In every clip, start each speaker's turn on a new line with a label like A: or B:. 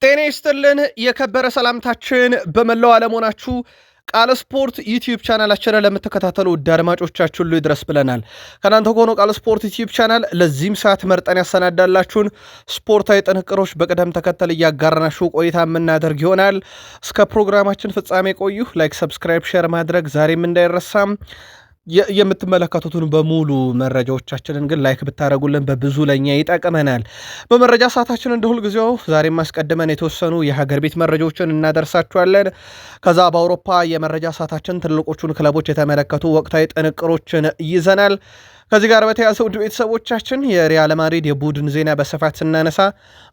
A: ጤና ይስጥልን የከበረ ሰላምታችን በመላው ዓለም ሆናችሁ ቃል ስፖርት ዩቲዩብ ቻናላችንን ለምትከታተሉ ውድ አድማጮቻችን ሁሉ ይድረስ ብለናል። ከናንተ ሆኖ ቃል ስፖርት ዩቲዩብ ቻናል ለዚህም ሰዓት መርጠን ያሰናዳላችሁን ስፖርታዊ ጥንቅሮች በቅደም ተከተል እያጋራናችሁ ቆይታ የምናደርግ ይሆናል። እስከ ፕሮግራማችን ፍጻሜ ቆዩ። ላይክ፣ ሰብስክራይብ፣ ሼር ማድረግ ዛሬም እንዳይረሳም። የምትመለከቱትን በሙሉ መረጃዎቻችንን ግን ላይክ ብታደረጉልን በብዙ ለኛ ይጠቅመናል። በመረጃ ሰዓታችን እንደ ሁልጊዜው ዛሬም አስቀድመን የተወሰኑ የሀገር ቤት መረጃዎችን እናደርሳችኋለን። ከዛ በአውሮፓ የመረጃ ሰዓታችን ትልቆቹን ክለቦች የተመለከቱ ወቅታዊ ጥንቅሮችን ይዘናል። ከዚህ ጋር በተያያዘ ውድ ቤተሰቦቻችን የሪያል ማድሪድ የቡድን ዜና በስፋት ስናነሳ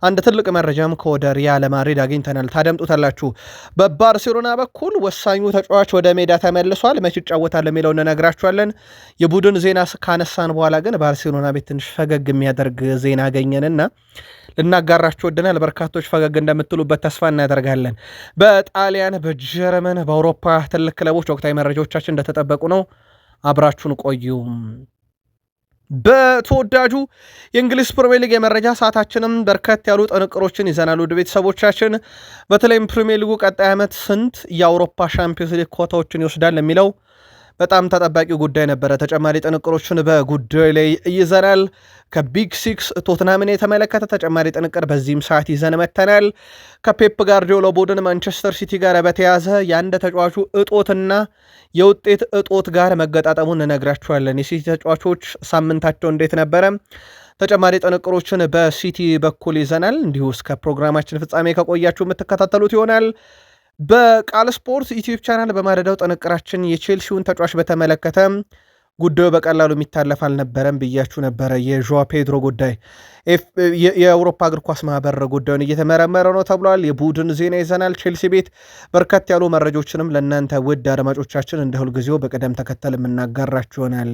A: አንድ ትልቅ መረጃም ከወደ ሪያል ማድሪድ አግኝተናል፣ ታደምጡታላችሁ። በባርሴሎና በኩል ወሳኙ ተጫዋች ወደ ሜዳ ተመልሷል። መች ይጫወታል የሚለው እንነግራችኋለን። የቡድን ዜና ካነሳን በኋላ ግን ባርሴሎና ቤት ትንሽ ፈገግ የሚያደርግ ዜና አገኘንና ልናጋራችሁ ወደናል። በርካቶች ፈገግ እንደምትሉበት ተስፋ እናደርጋለን። በጣሊያን፣ በጀርመን፣ በአውሮፓ ትልቅ ክለቦች ወቅታዊ መረጃዎቻችን እንደተጠበቁ ነው። አብራችሁን ቆዩ። በተወዳጁ የእንግሊዝ ፕሪሚየር ሊግ የመረጃ ሰዓታችንም በርከት ያሉ ጥንቅሮችን ይዘናል። ውድ ቤተሰቦቻችን በተለይም ፕሪሚየር ሊጉ ቀጣይ ዓመት ስንት የአውሮፓ ሻምፒዮንስ ሊግ ኮታዎችን ይወስዳል የሚለው በጣም ተጠባቂ ጉዳይ ነበረ። ተጨማሪ ጥንቅሮችን በጉዳዩ ላይ ይዘናል። ከቢግ ሲክስ ቶትናምን የተመለከተ ተጨማሪ ጥንቅር በዚህም ሰዓት ይዘን መተናል። ከፔፕ ጋርዲዮላ ቡድን ማንቸስተር ሲቲ ጋር በተያዘ የአንድ ተጫዋቹ እጦትና የውጤት እጦት ጋር መገጣጠሙን እነግራችኋለን። የሲቲ ተጫዋቾች ሳምንታቸው እንዴት ነበረ? ተጨማሪ ጥንቅሮችን በሲቲ በኩል ይዘናል። እንዲሁ እስከ ፕሮግራማችን ፍጻሜ ከቆያችሁ የምትከታተሉት ይሆናል። በቃል ስፖርት ዩቲዩብ ቻናል በማለዳው ጥንቅራችን የቼልሲውን ተጫዋች በተመለከተ ጉዳዩ በቀላሉ የሚታለፍ አልነበረም ብያችሁ ነበረ። የዦዋ ፔድሮ ጉዳይ የአውሮፓ እግር ኳስ ማህበር ጉዳዩን እየተመረመረ ነው ተብሏል። የቡድን ዜና ይዘናል። ቼልሲ ቤት በርከት ያሉ መረጃዎችንም ለእናንተ ውድ አድማጮቻችን እንደ ሁልጊዜው በቅደም ተከተል የምናጋራችሁ ይሆናል።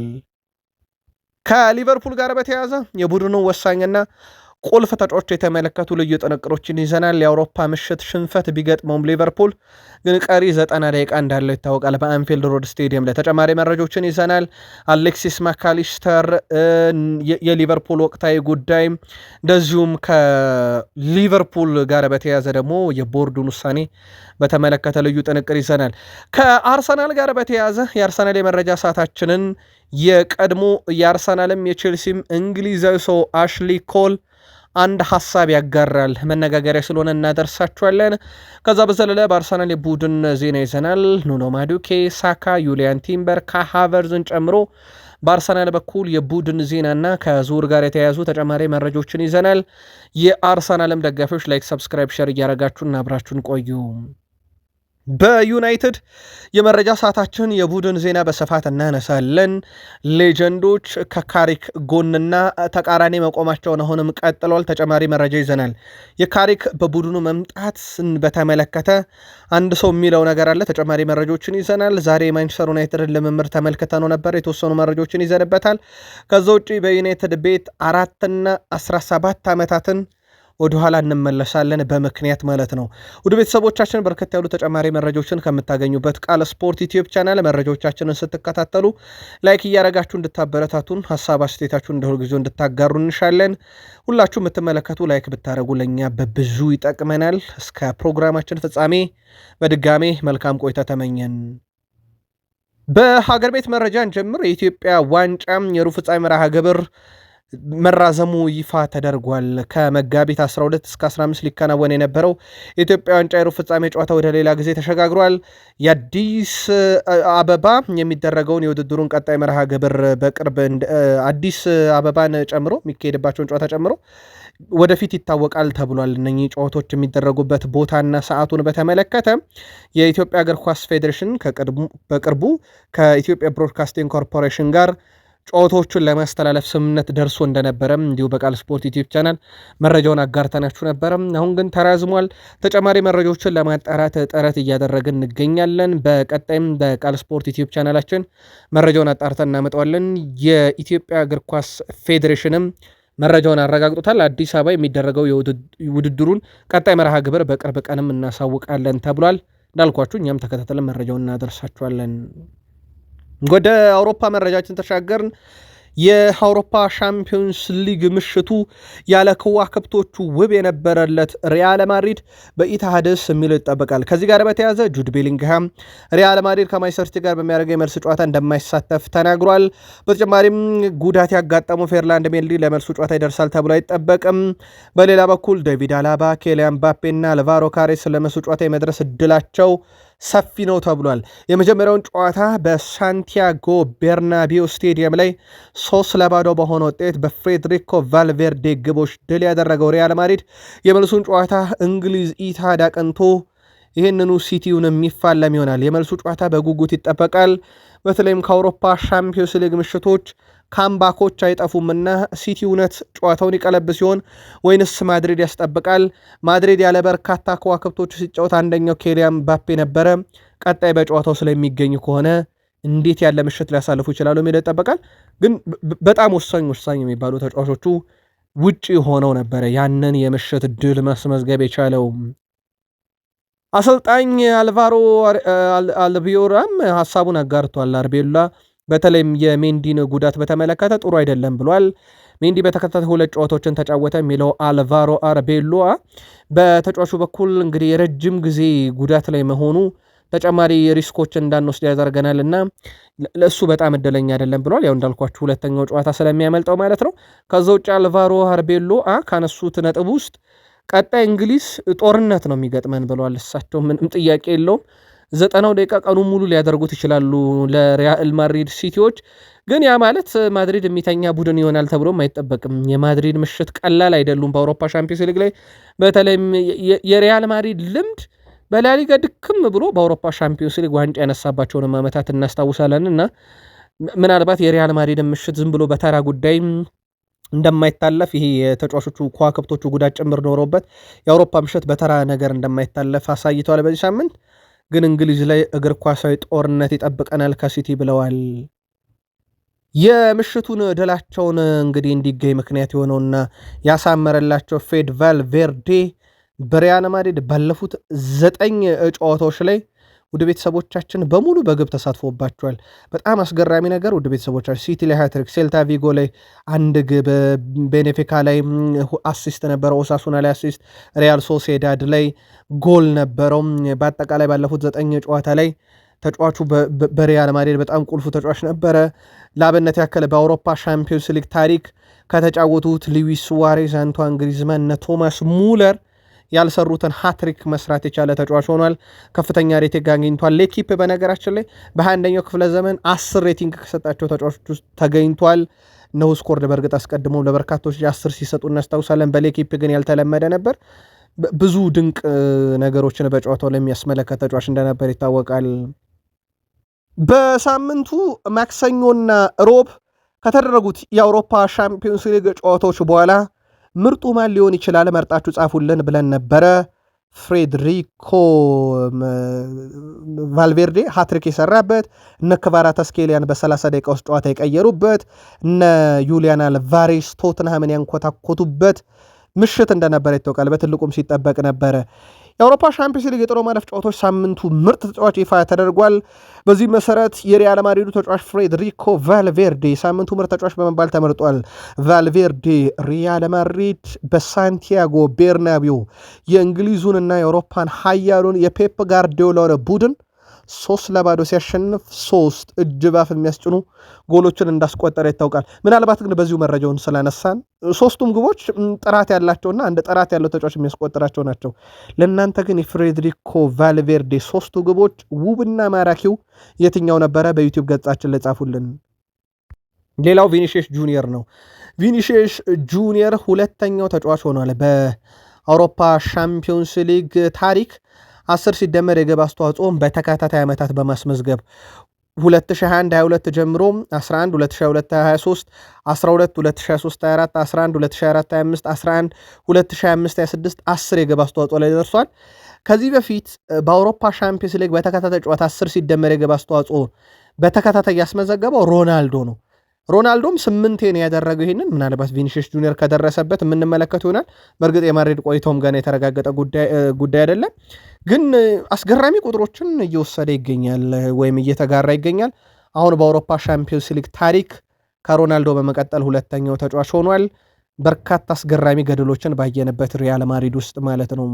A: ከሊቨርፑል ጋር በተያያዘ የቡድኑ ወሳኝና ቁልፍ ተጫዋቾች የተመለከቱ ልዩ ጥንቅሮችን ይዘናል። የአውሮፓ ምሽት ሽንፈት ቢገጥመውም ሊቨርፑል ግን ቀሪ 90 ደቂቃ እንዳለው ይታወቃል። በአንፊልድ ሮድ ስቴዲየም ላይ ተጨማሪ መረጃዎችን ይዘናል። አሌክሲስ ማካሊስተር፣ የሊቨርፑል ወቅታዊ ጉዳይ፣ እንደዚሁም ከሊቨርፑል ጋር በተያያዘ ደግሞ የቦርዱን ውሳኔ በተመለከተ ልዩ ጥንቅር ይዘናል። ከአርሰናል ጋር በተያያዘ የአርሰናል የመረጃ ሰዓታችንን የቀድሞ የአርሰናልም የቼልሲም እንግሊዛዊ ሰው አሽሊ ኮል አንድ ሐሳብ ያጋራል። መነጋገሪያ ስለሆነ እናደርሳችኋለን። ከዛ በዘለለ በአርሰናል የቡድን ዜና ይዘናል። ኑኖ ማዱኬ፣ ሳካ፣ ዩሊያን ቲምበር ከሃቨርዝን ጨምሮ በአርሰናል በኩል የቡድን ዜናና ከዙር ጋር የተያያዙ ተጨማሪ መረጃዎችን ይዘናል። የአርሰናልም ደጋፊዎች ላይክ፣ ሰብስክራይብ፣ ሸር እያረጋችሁን አብራችሁን ቆዩ። በዩናይትድ የመረጃ ሰዓታችን የቡድን ዜና በስፋት እናነሳለን። ሌጀንዶች ከካሪክ ጎንና ተቃራኒ መቆማቸውን አሁንም ቀጥሏል። ተጨማሪ መረጃ ይዘናል። የካሪክ በቡድኑ መምጣት በተመለከተ አንድ ሰው የሚለው ነገር አለ። ተጨማሪ መረጃዎችን ይዘናል። ዛሬ የማንቸስተር ዩናይትድን ልምምድ ተመልክተነው ነበር። የተወሰኑ መረጃዎችን ይዘንበታል። ከዛ ውጭ በዩናይትድ ቤት 4ና 17 ዓመታትን ወደኋላ እንመለሳለን፣ በምክንያት ማለት ነው። ወደ ቤተሰቦቻችን በርከት ያሉ ተጨማሪ መረጃዎችን ከምታገኙበት ቃል ስፖርት ዩቲዩብ ቻናል መረጃዎቻችንን ስትከታተሉ ላይክ እያረጋችሁ እንድታበረታቱን፣ ሀሳብ አስተያየታችሁን እንደ ሁልጊዜው እንድታጋሩ እንሻለን። ሁላችሁ የምትመለከቱ ላይክ ብታደረጉ ለእኛ በብዙ ይጠቅመናል። እስከ ፕሮግራማችን ፍጻሜ በድጋሜ መልካም ቆይታ ተመኘን። በሀገር ቤት መረጃ እንጀምር። የኢትዮጵያ ዋንጫም የሩብ ፍጻሜ መርሃ ግብር መራዘሙ ይፋ ተደርጓል። ከመጋቢት 12 እስከ 15 ሊከናወን የነበረው የኢትዮጵያ ዋንጫ የሩብ ፍጻሜ ጨዋታ ወደ ሌላ ጊዜ ተሸጋግሯል። የአዲስ አበባ የሚደረገውን የውድድሩን ቀጣይ መርሃ ግብር በቅርብ አዲስ አበባን ጨምሮ የሚካሄድባቸውን ጨዋታ ጨምሮ ወደፊት ይታወቃል ተብሏል። እነኚህ ጨዋታዎች የሚደረጉበት ቦታና ሰዓቱን በተመለከተ የኢትዮጵያ እግር ኳስ ፌዴሬሽን በቅርቡ ከኢትዮጵያ ብሮድካስቲንግ ኮርፖሬሽን ጋር ጨዋታዎቹን ለማስተላለፍ ስምምነት ደርሶ እንደነበረም እንዲሁ በቃል ስፖርት ዩቲዩብ ቻናል መረጃውን አጋርተናችሁ ነበረም። አሁን ግን ተራዝሟል። ተጨማሪ መረጃዎችን ለማጣራት ጥረት እያደረግን እንገኛለን። በቀጣይም በቃል ስፖርት ዩቲዩብ ቻናላችን መረጃውን አጣርተን እናመጣዋለን። የኢትዮጵያ እግር ኳስ ፌዴሬሽንም መረጃውን አረጋግጦታል። አዲስ አበባ የሚደረገው የውድድሩን ቀጣይ መርሃ ግብር በቅርብ ቀንም እናሳውቃለን ተብሏል። እንዳልኳችሁ እኛም ተከታተለን መረጃውን እናደርሳችኋለን። ወደ አውሮፓ መረጃችን ተሻገርን። የአውሮፓ ሻምፒዮንስ ሊግ ምሽቱ ያለ ከዋክብቶቹ ውብ የነበረለት ሪያል ማድሪድ በኢትሃድስ የሚለው ይጠበቃል። ከዚህ ጋር በተያያዘ ጁድ ቤሊንግሃም ሪያል ማድሪድ ከማንቸስተር ሲቲ ጋር በሚያደርገው የመልስ ጨዋታ እንደማይሳተፍ ተናግሯል። በተጨማሪም ጉዳት ያጋጠመው ፌርላንድ ሜንዲ ለመልሱ ጨዋታ ይደርሳል ተብሎ አይጠበቅም። በሌላ በኩል ዴቪድ አላባ፣ ኬሊያን ምባፔና አልቫሮ ካሬስ ለመልሱ ጨዋታ የመድረስ እድላቸው ሰፊ ነው ተብሏል። የመጀመሪያውን ጨዋታ በሳንቲያጎ ቤርናቢዮ ስቴዲየም ላይ 3-0 በሆነ ውጤት በፍሬድሪኮ ቫልቬርዴ ግቦች ድል ያደረገው ሪያል ማድሪድ የመልሱን ጨዋታ እንግሊዝ ኢትሃድ አቅንቶ ይህንኑ ሲቲውን የሚፋለም ይሆናል። የመልሱ ጨዋታ በጉጉት ይጠበቃል። በተለይም ከአውሮፓ ሻምፒዮንስ ሊግ ምሽቶች ካምባኮች አይጠፉምና ሲቲ እውነት ጨዋታውን ይቀለብ ሲሆን ወይንስ ማድሪድ ያስጠብቃል? ማድሪድ ያለ በርካታ ከዋክብቶቹ ሲጫወት አንደኛው ኬሊያን ምባፔ ነበረ። ቀጣይ በጨዋታው ስለሚገኙ ከሆነ እንዴት ያለ ምሽት ሊያሳልፉ ይችላሉ የሚለው ይጠበቃል። ግን በጣም ወሳኝ የሚባሉ ተጫዋቾቹ ውጪ ሆነው ነበረ ያንን የምሽት ድል ማስመዝገብ የቻለው። አሰልጣኝ አልቫሮ አልቢዮራም ሀሳቡን አጋርቷል። አርቤላ በተለይም የሜንዲን ጉዳት በተመለከተ ጥሩ አይደለም ብሏል። ሜንዲ በተከታታይ 2 ጨዋታዎችን ተጫወተ የሚለው አልቫሮ አርቤሎአ በተጫዋቹ በኩል እንግዲህ የረጅም ጊዜ ጉዳት ላይ መሆኑ ተጨማሪ ሪስኮችን እንዳንወስድ ያደርገናል እና ለእሱ በጣም እድለኛ አይደለም ብሏል። ያው እንዳልኳችሁ ሁለተኛው ጨዋታ ስለሚያመልጠው ማለት ነው። ከዛ ውጭ አልቫሮ አርቤሎአ ካነሱት ነጥብ ውስጥ ቀጣይ እንግሊዝ ጦርነት ነው የሚገጥመን ብለዋል። እሳቸው ምንም ጥያቄ የለውም። 90 ደቂቃ ቀኑን ሙሉ ሊያደርጉት ይችላሉ ለሪያል ማድሪድ ሲቲዎች። ግን ያ ማለት ማድሪድ የሚተኛ ቡድን ይሆናል ተብሎም አይጠበቅም። የማድሪድ ምሽት ቀላል አይደሉም። በአውሮፓ ሻምፒዮንስ ሊግ ላይ በተለይም የሪያል ማድሪድ ልምድ በላሊጋ ድክም ብሎ በአውሮፓ ሻምፒዮንስ ሊግ ዋንጫ ያነሳባቸውን ዓመታት እናስታውሳለን እና ምናልባት የሪያል ማድሪድ ምሽት ዝም ብሎ በተራ ጉዳይ እንደማይታለፍ ይሄ የተጫዋቾቹ ከዋክብቶቹ ጉዳት ጭምር ኖሮበት የአውሮፓ ምሽት በተራ ነገር እንደማይታለፍ አሳይተዋል። በዚህ ሳምንት ግን እንግሊዝ ላይ እግር ኳሳዊ ጦርነት ይጠብቀናል ከሲቲ ብለዋል። የምሽቱን ድላቸውን እንግዲህ እንዲገኝ ምክንያት የሆነውና ያሳመረላቸው ፌድ ቫልቬርዴ በሪያል ማድሪድ ባለፉት 9 ጨዋታዎች ላይ ውድ ቤተሰቦቻችን በሙሉ በግብ ተሳትፎባቸዋል። በጣም አስገራሚ ነገር ውድ ቤተሰቦቻችን ሲቲ ላይ ሃትሪክ፣ ሴልታ ቪጎ ላይ 1 ግብ፣ ቤኔፊካ ላይ አሲስት ነበረው፣ ኦሳሱና ላይ አሲስት፣ ሪያል ሶሴዳድ ላይ ጎል ነበረው። በአጠቃላይ ባለፉት 9 ጨዋታ ላይ ተጫዋቹ በሪያል ማድሪድ በጣም ቁልፉ ተጫዋች ነበረ። ለአብነት ያከለ በአውሮፓ ሻምፒዮንስ ሊግ ታሪክ ከተጫወቱት ሉዊስ ሱዋሬዝ፣ አንቷን ግሪዝማን እና ቶማስ ሙለር ያልሰሩትን ሃትሪክ መስራት የቻለ ተጫዋች ሆኗል። ከፍተኛ ሬቲንግ አግኝቷል። ሌኪፕ በነገራችን ላይ በ21ኛው ክፍለ ዘመን 10 ሬቲንግ ከሰጣቸው ተጫዋቾች ውስጥ ተገኝቷል። ነው ስኮርድ በእርግጥ አስቀድሞ ለበርካቶች 10 ሲሰጡ እናስታውሳለን። በሌኪፕ ግን ያልተለመደ ነበር። ብዙ ድንቅ ነገሮችን በጨዋታው ላይ የሚያስመለከት ተጫዋች እንደነበር ይታወቃል። በሳምንቱ ማክሰኞና ሮብ ከተደረጉት የአውሮፓ ሻምፒዮንስ ሊግ ጨዋታዎች በኋላ ምርጡ ማን ሊሆን ይችላል መርጣችሁ ጻፉልን ብለን ነበረ። ፍሬድሪኮ ቫልቬርዴ ሃትሪክ የሰራበት፣ እነ ክቫራትስኬሊያን በ30 ደቂቃ ውስጥ ጨዋታ የቀየሩበት፣ እነ ዩሊያን አልቫሬስ ቶትንሃምን ያንኮታኮቱበት ምሽት እንደነበረ ይታወቃል። በትልቁም ሲጠበቅ ነበረ። የአውሮፓ ሻምፒዮንስ ሊግ የጥሎ ማለፍ ጨዋታዎች ሳምንቱ ምርጥ ተጫዋች ይፋ ተደርጓል። በዚህ መሰረት የሪያል ማድሪዱ ተጫዋች ፍሬድሪኮ ቫልቬርዴ ሳምንቱ ምርጥ ተጫዋች በመባል ተመርጧል። ቫልቬርዴ ሪያል ማድሪድ በሳንቲያጎ ቤርናቢዮ የእንግሊዙንና የአውሮፓን ሀያሉን የፔፕ ጋርዲዮላን ቡድን 3-0 ሲያሸንፍ 3 እጅ ባፍ የሚያስጭኑ ጎሎችን እንዳስቆጠረ ይታወቃል። ምናልባት ግን በዚሁ መረጃውን ስላነሳን 3ቱም ግቦች ጥራት ያላቸውና እንደ ጥራት ያለው ተጫዋች የሚያስቆጠራቸው ናቸው። ለእናንተ ግን የፍሬድሪኮ ቫልቬርዴ 3ቱ ግቦች ውብና ማራኪው የትኛው ነበረ? በዩቲዩብ ገጻችን ላይ ጻፉልን። ሌላው ቪኒሺየስ ጁኒየር ነው። ቪኒሺየስ ጁኒየር ሁለተኛው ተጫዋች ሆኗል በአውሮፓ ሻምፒዮንስ ሊግ ታሪክ 10 ሲደመር የግብ አስተዋጽኦም በተከታታይ ዓመታት በማስመዝገብ 2021-22 ጀምሮ 11 2022-23 12 2023-24 11 2024-25 11 2025-26 10 የግብ አስተዋጽኦ ላይ ደርሷል። ከዚህ በፊት በአውሮፓ ሻምፒዮንስ ሊግ በተከታታይ ጨዋታ 10 ሲደመር የግብ አስተዋጽኦ በተከታታይ ያስመዘገበው ሮናልዶ ነው። ሮናልዶም 8 ያደረገው ይሄንን ምናልባት ቪኒሺየስ ጁኒየር ከደረሰበት የምንመለከት ይሆናል። በእርግጥ የማድሪድ ቆይቶም ገና የተረጋገጠ ጉዳይ አይደለም፣ ግን አስገራሚ ቁጥሮችን እየወሰደ ይገኛል ወይም እየተጋራ ይገኛል። አሁን በአውሮፓ ሻምፒዮንስ ሊግ ታሪክ ከሮናልዶ በመቀጠል ሁለተኛው ተጫዋች ሆኗል። በርካታ አስገራሚ ገድሎችን ባየንበት ሪያል ማድሪድ ውስጥ ማለት ነው።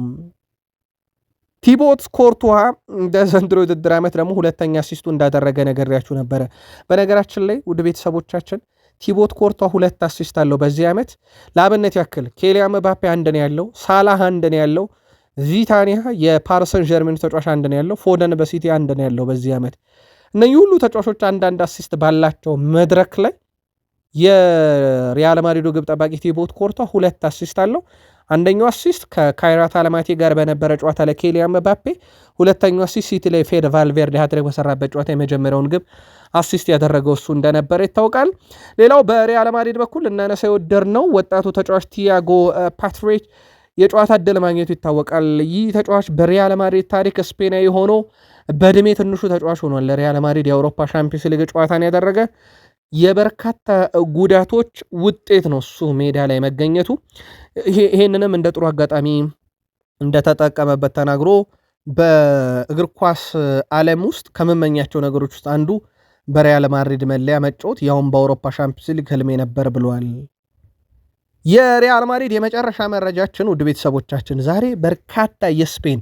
A: ቲቦት ኮርቱዋ እንደ ዘንድሮ ውድድር ዓመት ደግሞ ሁለተኛ አሲስቱ እንዳደረገ ነግሬያችሁ ነበረ። በነገራችን ላይ ውድ ቤተሰቦቻችን ቲቦት ኮርቱዋ 2 አሲስት አለው በዚህ ዓመት። ለአብነት ያክል ኬሊያን ምባፔ 1 ነው ያለው፣ ሳላህ 1 ነው ያለው፣ ቪታኒያ የፓሪሰን ጀርሜን ተጫዋች 1 ነው ያለው፣ ፎደን በሲቲ 1 ነው ያለው በዚህ ዓመት። እነዚህ ሁሉ ተጫዋቾች አንዳንድ አሲስት ባላቸው መድረክ ላይ የሪያል ማድሪዱ ግብ ጠባቂ ቲቦት ኮርቱዋ 2 አሲስት አለው። አንደኛው አሲስት ከካይራት አለማቴ ጋር በነበረ ጨዋታ ለኬሊያን ምባፔ፣ ሁለተኛው አሲስት ሲቲ ላይ ፌድ ቫልቬርዴ ሃትሪክ በሰራበት ጨዋታ የመጀመሪያውን ግብ አሲስት ያደረገው እሱ እንደነበረ ይታወቃል። ሌላው በሪያል ማድሪድ በኩል እናነሳ የወደድነው ወጣቱ ተጫዋች ቲያጎ ፓትሬጅ የጨዋታ ዕድል ማግኘቱ ይታወቃል። ይህ ተጫዋች በሪያል ማድሪድ ታሪክ ስፔናዊ ሆኖ በእድሜ ትንሹ ተጫዋች ሆኗል። ለሪያል ማድሪድ የአውሮፓ ሻምፒዮንስ ሊግ ጨዋታን ያደረገ የበርካታ ጉዳቶች ውጤት ነው እሱ ሜዳ ላይ መገኘቱ። ይሄንንም እንደ ጥሩ አጋጣሚ እንደተጠቀመበት ተናግሮ በእግር ኳስ ዓለም ውስጥ ከመመኛቸው ነገሮች ውስጥ አንዱ በሪያል ማድሪድ መለያ መጫወት ያውም በአውሮፓ ሻምፒዮንስ ሊግ ህልሜ ነበር ብሏል። የሪያል ማድሪድ የመጨረሻ መረጃችን ውድ ቤተሰቦቻችን፣ ዛሬ በርካታ የስፔን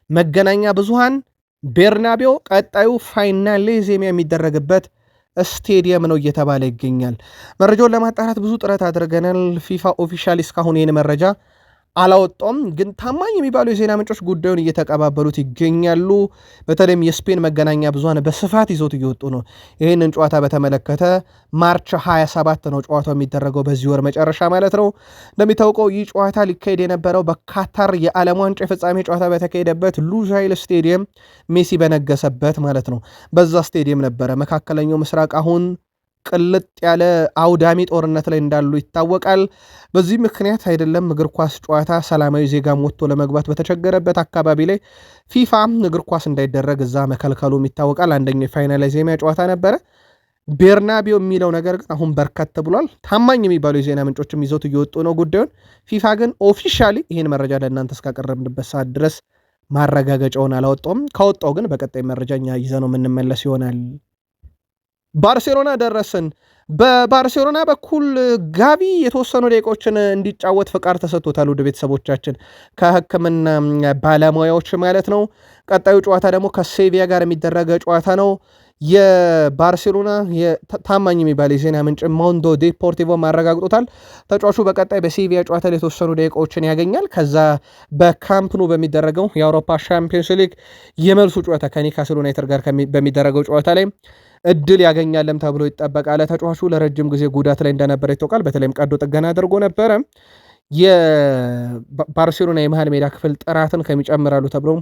A: መገናኛ ብዙሃን ቤርናቤው ቀጣዩ ፋይናሌዜም የሚደረግበት ስቴዲየም ነው እየተባለ ይገኛል። መረጃውን ለማጣራት ብዙ ጥረት አድርገናል። ፊፋ ኦፊሻሊ እስካሁን ይህን መረጃ አላወጣም፣ ግን ታማኝ የሚባሉ የዜና ምንጮች ጉዳዩን እየተቀባበሉት ይገኛሉ። በተለይም የስፔን መገናኛ ብዙሃን በስፋት ይዞት እየወጡ ነው። ይህንን ጨዋታ በተመለከተ ማርች 27 ነው ጨዋታው የሚደረገው በዚህ ወር መጨረሻ ማለት ነው። እንደሚታወቀው ይህ ጨዋታ ሊካሄድ የነበረው በካታር የዓለም ዋንጫ የፍጻሜ ጨዋታ በተካሄደበት ሉዛይል ስቴዲየም ሜሲ በነገሰበት ማለት ነው። በዛ ስቴዲየም ነበረ። መካከለኛው ምስራቅ አሁን ቅልጥ ያለ አውዳሚ ጦርነት ላይ እንዳሉ ይታወቃል። በዚህ ምክንያት አይደለም እግር ኳስ ጨዋታ ሰላማዊ ዜጋም ወጥቶ ለመግባት በተቸገረበት አካባቢ ላይ ፊፋ እግር ኳስ እንዳይደረግ እዛ መከልከሉም ይታወቃል። አንደኛው የፋይናላይዜሚያ ጨዋታ ነበረ። ቤርናቤው የሚለው ነገር ግን አሁን በርከት ብሏል። ታማኝ የሚባሉ የዜና ምንጮችም ይዘውት እየወጡ ነው ጉዳዩን። ፊፋ ግን ኦፊሻሊ ይህን መረጃ ለእናንተ እስካቀረብንበት ሰዓት ድረስ ማረጋገጫውን አላወጣውም። ካወጣው ግን በቀጣይ መረጃኛ ይዘ ነው የምንመለስ ይሆናል። ባርሴሎና ደረስን። በባርሴሎና በኩል ጋቪ የተወሰኑ ደቂቃዎችን እንዲጫወት ፍቃድ ተሰጥቶታል። ወደ ቤተሰቦቻችን ከሕክምና ባለሙያዎች ማለት ነው። ቀጣዩ ጨዋታ ደግሞ ከሴቪያ ጋር የሚደረገ ጨዋታ ነው። የባርሴሎና ታማኝ የሚባል የዜና ምንጭ ሞንዶ ዴፖርቲቮ ማረጋግጦታል። ተጫዋቹ በቀጣይ በሴቪያ ጨዋታ ላይ የተወሰኑ ደቂቃዎችን ያገኛል። ከዛ በካምፕኑ በሚደረገው የአውሮፓ ሻምፒዮንስ ሊግ የመልሱ ጨዋታ ከኒካስል ዩናይትድ ጋር በሚደረገው ጨዋታ ላይ እድል ያገኛለም ተብሎ ይጠበቃል። ተጫዋቹ ለረጅም ጊዜ ጉዳት ላይ እንደነበረ ይታወቃል። በተለይም ቀዶ ጥገና አድርጎ ነበረ። የባርሴሎና የመሃል ሜዳ ክፍል ጥራትን ከሚጨምራሉ ተብሎም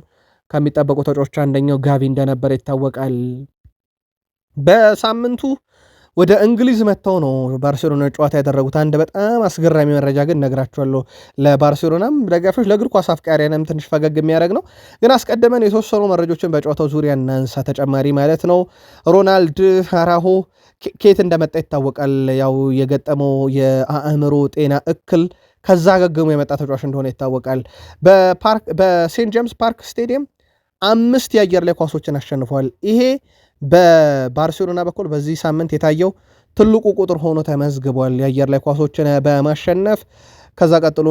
A: ከሚጠበቁ ተጫዋቾች አንደኛው ጋቪ እንደነበረ ይታወቃል። በሳምንቱ ወደ እንግሊዝ መጥተው ነው ባርሴሎና ጨዋታ ያደረጉት። አንድ በጣም አስገራሚ መረጃ ግን ነግራችኋለሁ። ለባርሴሎናም ደጋፊዎች፣ ለእግር ኳስ አፍቃሪያንም ትንሽ ፈገግ የሚያደርግ ነው። ግን አስቀድመን የተወሰኑ መረጆችን በጨዋታው ዙሪያ እናንሳ፣ ተጨማሪ ማለት ነው። ሮናልድ አራሆ ኬት እንደመጣ ይታወቃል። ያው የገጠመው የአእምሮ ጤና እክል ከዛ ገግሞ የመጣ ተጫዋች እንደሆነ ይታወቃል። በሴንት ጄምስ ፓርክ ስቴዲየም 5 የአየር ላይ ኳሶችን አሸንፏል። ይሄ በባርሴሎና በኩል በዚህ ሳምንት የታየው ትልቁ ቁጥር ሆኖ ተመዝግቧል፣ የአየር ላይ ኳሶችን በማሸነፍ። ከዛ ቀጥሎ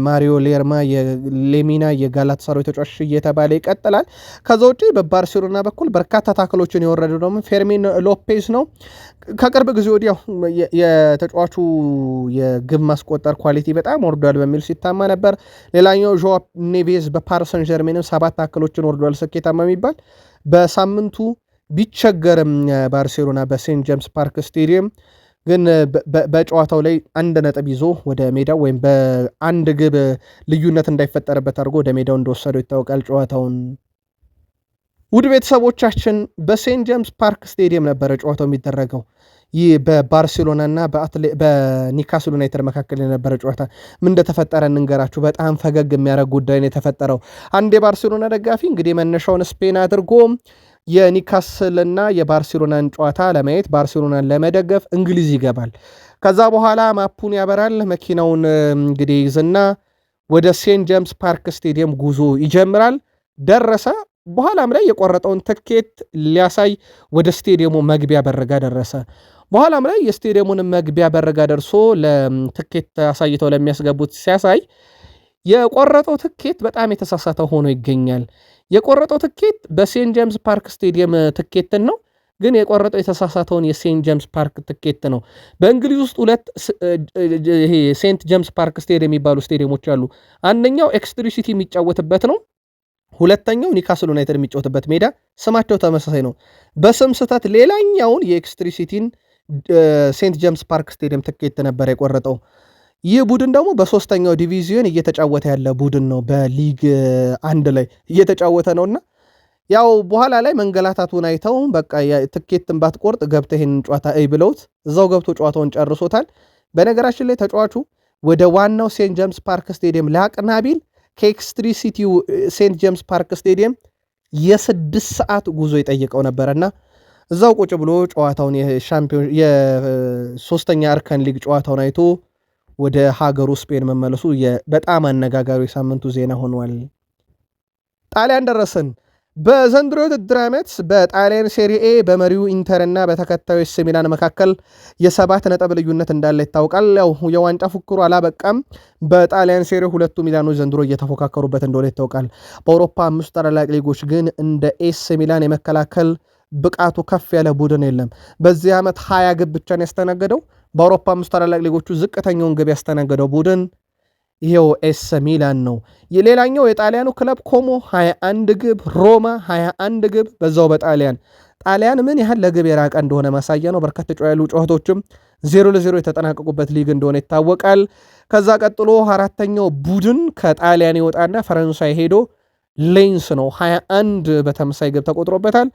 A: ማሪዮ ሌርማ የሌሚና የጋላታሳራይ ተጫዋች እየተባለ ይቀጥላል። ከዛ ውጪ በባርሴሎና በኩል በርካታ ታክሎችን የወረደው ደግሞ ፌርሚን ሎፔዝ ነው። ከቅርብ ጊዜ ወዲያው የተጫዋቹ የግብ ማስቆጠር ኳሊቲ በጣም ወርዷል በሚል ሲታማ ነበር። ሌላኛው ዦዋ ኔቬዝ በፓሪሰን ጀርሜንም 7 ታክሎችን ወርዷል፣ ስኬታማ የሚባል በሳምንቱ ቢቸገርም ባርሴሎና በሴንት ጄምስ ፓርክ ስቴዲየም ግን በጨዋታው ላይ 1 ነጥብ ይዞ ወደ ሜዳው ወይም በአንድ ግብ ልዩነት እንዳይፈጠርበት አድርጎ ወደ ሜዳው እንደወሰደው ይታወቃል ጨዋታውን። ውድ ቤተሰቦቻችን በሴንት ጄምስ ፓርክ ስቴዲየም ነበረ ጨዋታው የሚደረገው። ይህ በባርሴሎና እና በኒካስል ዩናይትድ መካከል የነበረ ጨዋታ ምን እንደተፈጠረ እንንገራችሁ። በጣም ፈገግ የሚያደርግ ጉዳይ ነው የተፈጠረው። አንድ የባርሴሎና ደጋፊ እንግዲህ መነሻውን ስፔን አድርጎ የኒካስልና የባርሴሎናን ጨዋታ ለማየት ባርሴሎናን ለመደገፍ እንግሊዝ ይገባል። ከዛ በኋላ ማፑን ያበራል፣ መኪናውን እንግዲህ ይዝና ወደ ሴንት ጄምስ ፓርክ ስቴዲየም ጉዞ ይጀምራል። ደረሰ። በኋላም ላይ የቆረጠውን ትኬት ሊያሳይ ወደ ስቴዲየሙ መግቢያ በረጋ ደረሰ። በኋላም ላይ የስቴዲየሙን መግቢያ በረጋ ደርሶ ለትኬት አሳይተው ለሚያስገቡት ሲያሳይ የቆረጠው ትኬት በጣም የተሳሳተ ሆኖ ይገኛል። የቆረጠው ትኬት በሴንት ጄምስ ፓርክ ስቴዲየም ትኬትን ነው፣ ግን የቆረጠው የተሳሳተውን የሴንት ጄምስ ፓርክ ትኬት ነው። በእንግሊዝ ውስጥ ሁለት ይሄ ሴንት ጄምስ ፓርክ ስቴዲየም የሚባሉ ስቴዲየሞች አሉ። አንደኛው ኤክስትሪ ሲቲ የሚጫወትበት ነው። ሁለተኛው ኒካስል ዩናይትድ የሚጫወትበት ሜዳ ስማቸው ተመሳሳይ ነው። በስም ስህተት ሌላኛውን የኤክስትሪ ሲቲን ሴንት ጄምስ ፓርክ ስቴዲየም ትኬት ነበር የቆረጠው። ይህ ቡድን ደግሞ በሶስተኛው ዲቪዚዮን እየተጫወተ ያለ ቡድን ነው። በሊግ 1 ላይ እየተጫወተ ነውና ያው በኋላ ላይ መንገላታቱን አይተው በቃ ትኬትን ባትቆርጥ ገብተህ ይሄንን ጨዋታ ብለውት እዛው ገብቶ ጨዋታውን ጨርሶታል። በነገራችን ላይ ተጫዋቹ ወደ ዋናው ሴንት ጄምስ ፓርክ ስቴዲየም ላቅና ቢል ከኤክስትሪ ሲቲው ሴንት ጄምስ ፓርክ ስቴዲየም የ6 ሰዓት ጉዞ ይጠይቀው ነበረና እዛው ቁጭ ብሎ ጨዋታውን የሶስተኛ እርከን ሊግ ጨዋታውን አይቶ ወደ ሀገሩ ስፔን መመለሱ በጣም አነጋጋሪ የሳምንቱ ዜና ሆኗል። ጣሊያን ደረስን። በዘንድሮ የውድድር ዓመት በጣሊያን ሴሪኤ በመሪው ኢንተርና በተከታዩ ኤሲ ሚላን መካከል የ7 ነጥብ ልዩነት እንዳለ ይታወቃል። ያው የዋንጫ ፉክሩ አላበቃም። በጣሊያን ሴሪኤ ሁለቱ ሚላኖች ዘንድሮ እየተፎካከሩበት እንደሆነ ይታወቃል። በአውሮፓ 5 ታላላቅ ሊጎች ግን እንደ ኤሲ ሚላን የመከላከል ብቃቱ ከፍ ያለ ቡድን የለም። በዚህ ዓመት 20 ግብ ብቻ ነው ያስተናገደው። በአውሮፓ 5 ታላላቅ ሊጎቹ ዝቅተኛውን ግብ ያስተናገደው ቡድን ይሄው ኤስ ሚላን ነው። የሌላኛው የጣሊያኑ ክለብ ኮሞ 21 ግብ፣ ሮማ 21 ግብ። በዛው ጣሊያን ምን ያህል ለግብ የራቀ እንደሆነ ማሳያ ነው። በርካታ ያሉ ጨዋታዎችም 0-0 የተጠናቀቁበት ሊግ እንደሆነ ይታወቃል። ከዛ ቀጥሎ አራተኛው ቡድን ከጣሊያን ይወጣና ፈረንሳይ ሄዶ ሌንስ ነው 21 በተመሳይ ግብ ተቆጥሮበታል።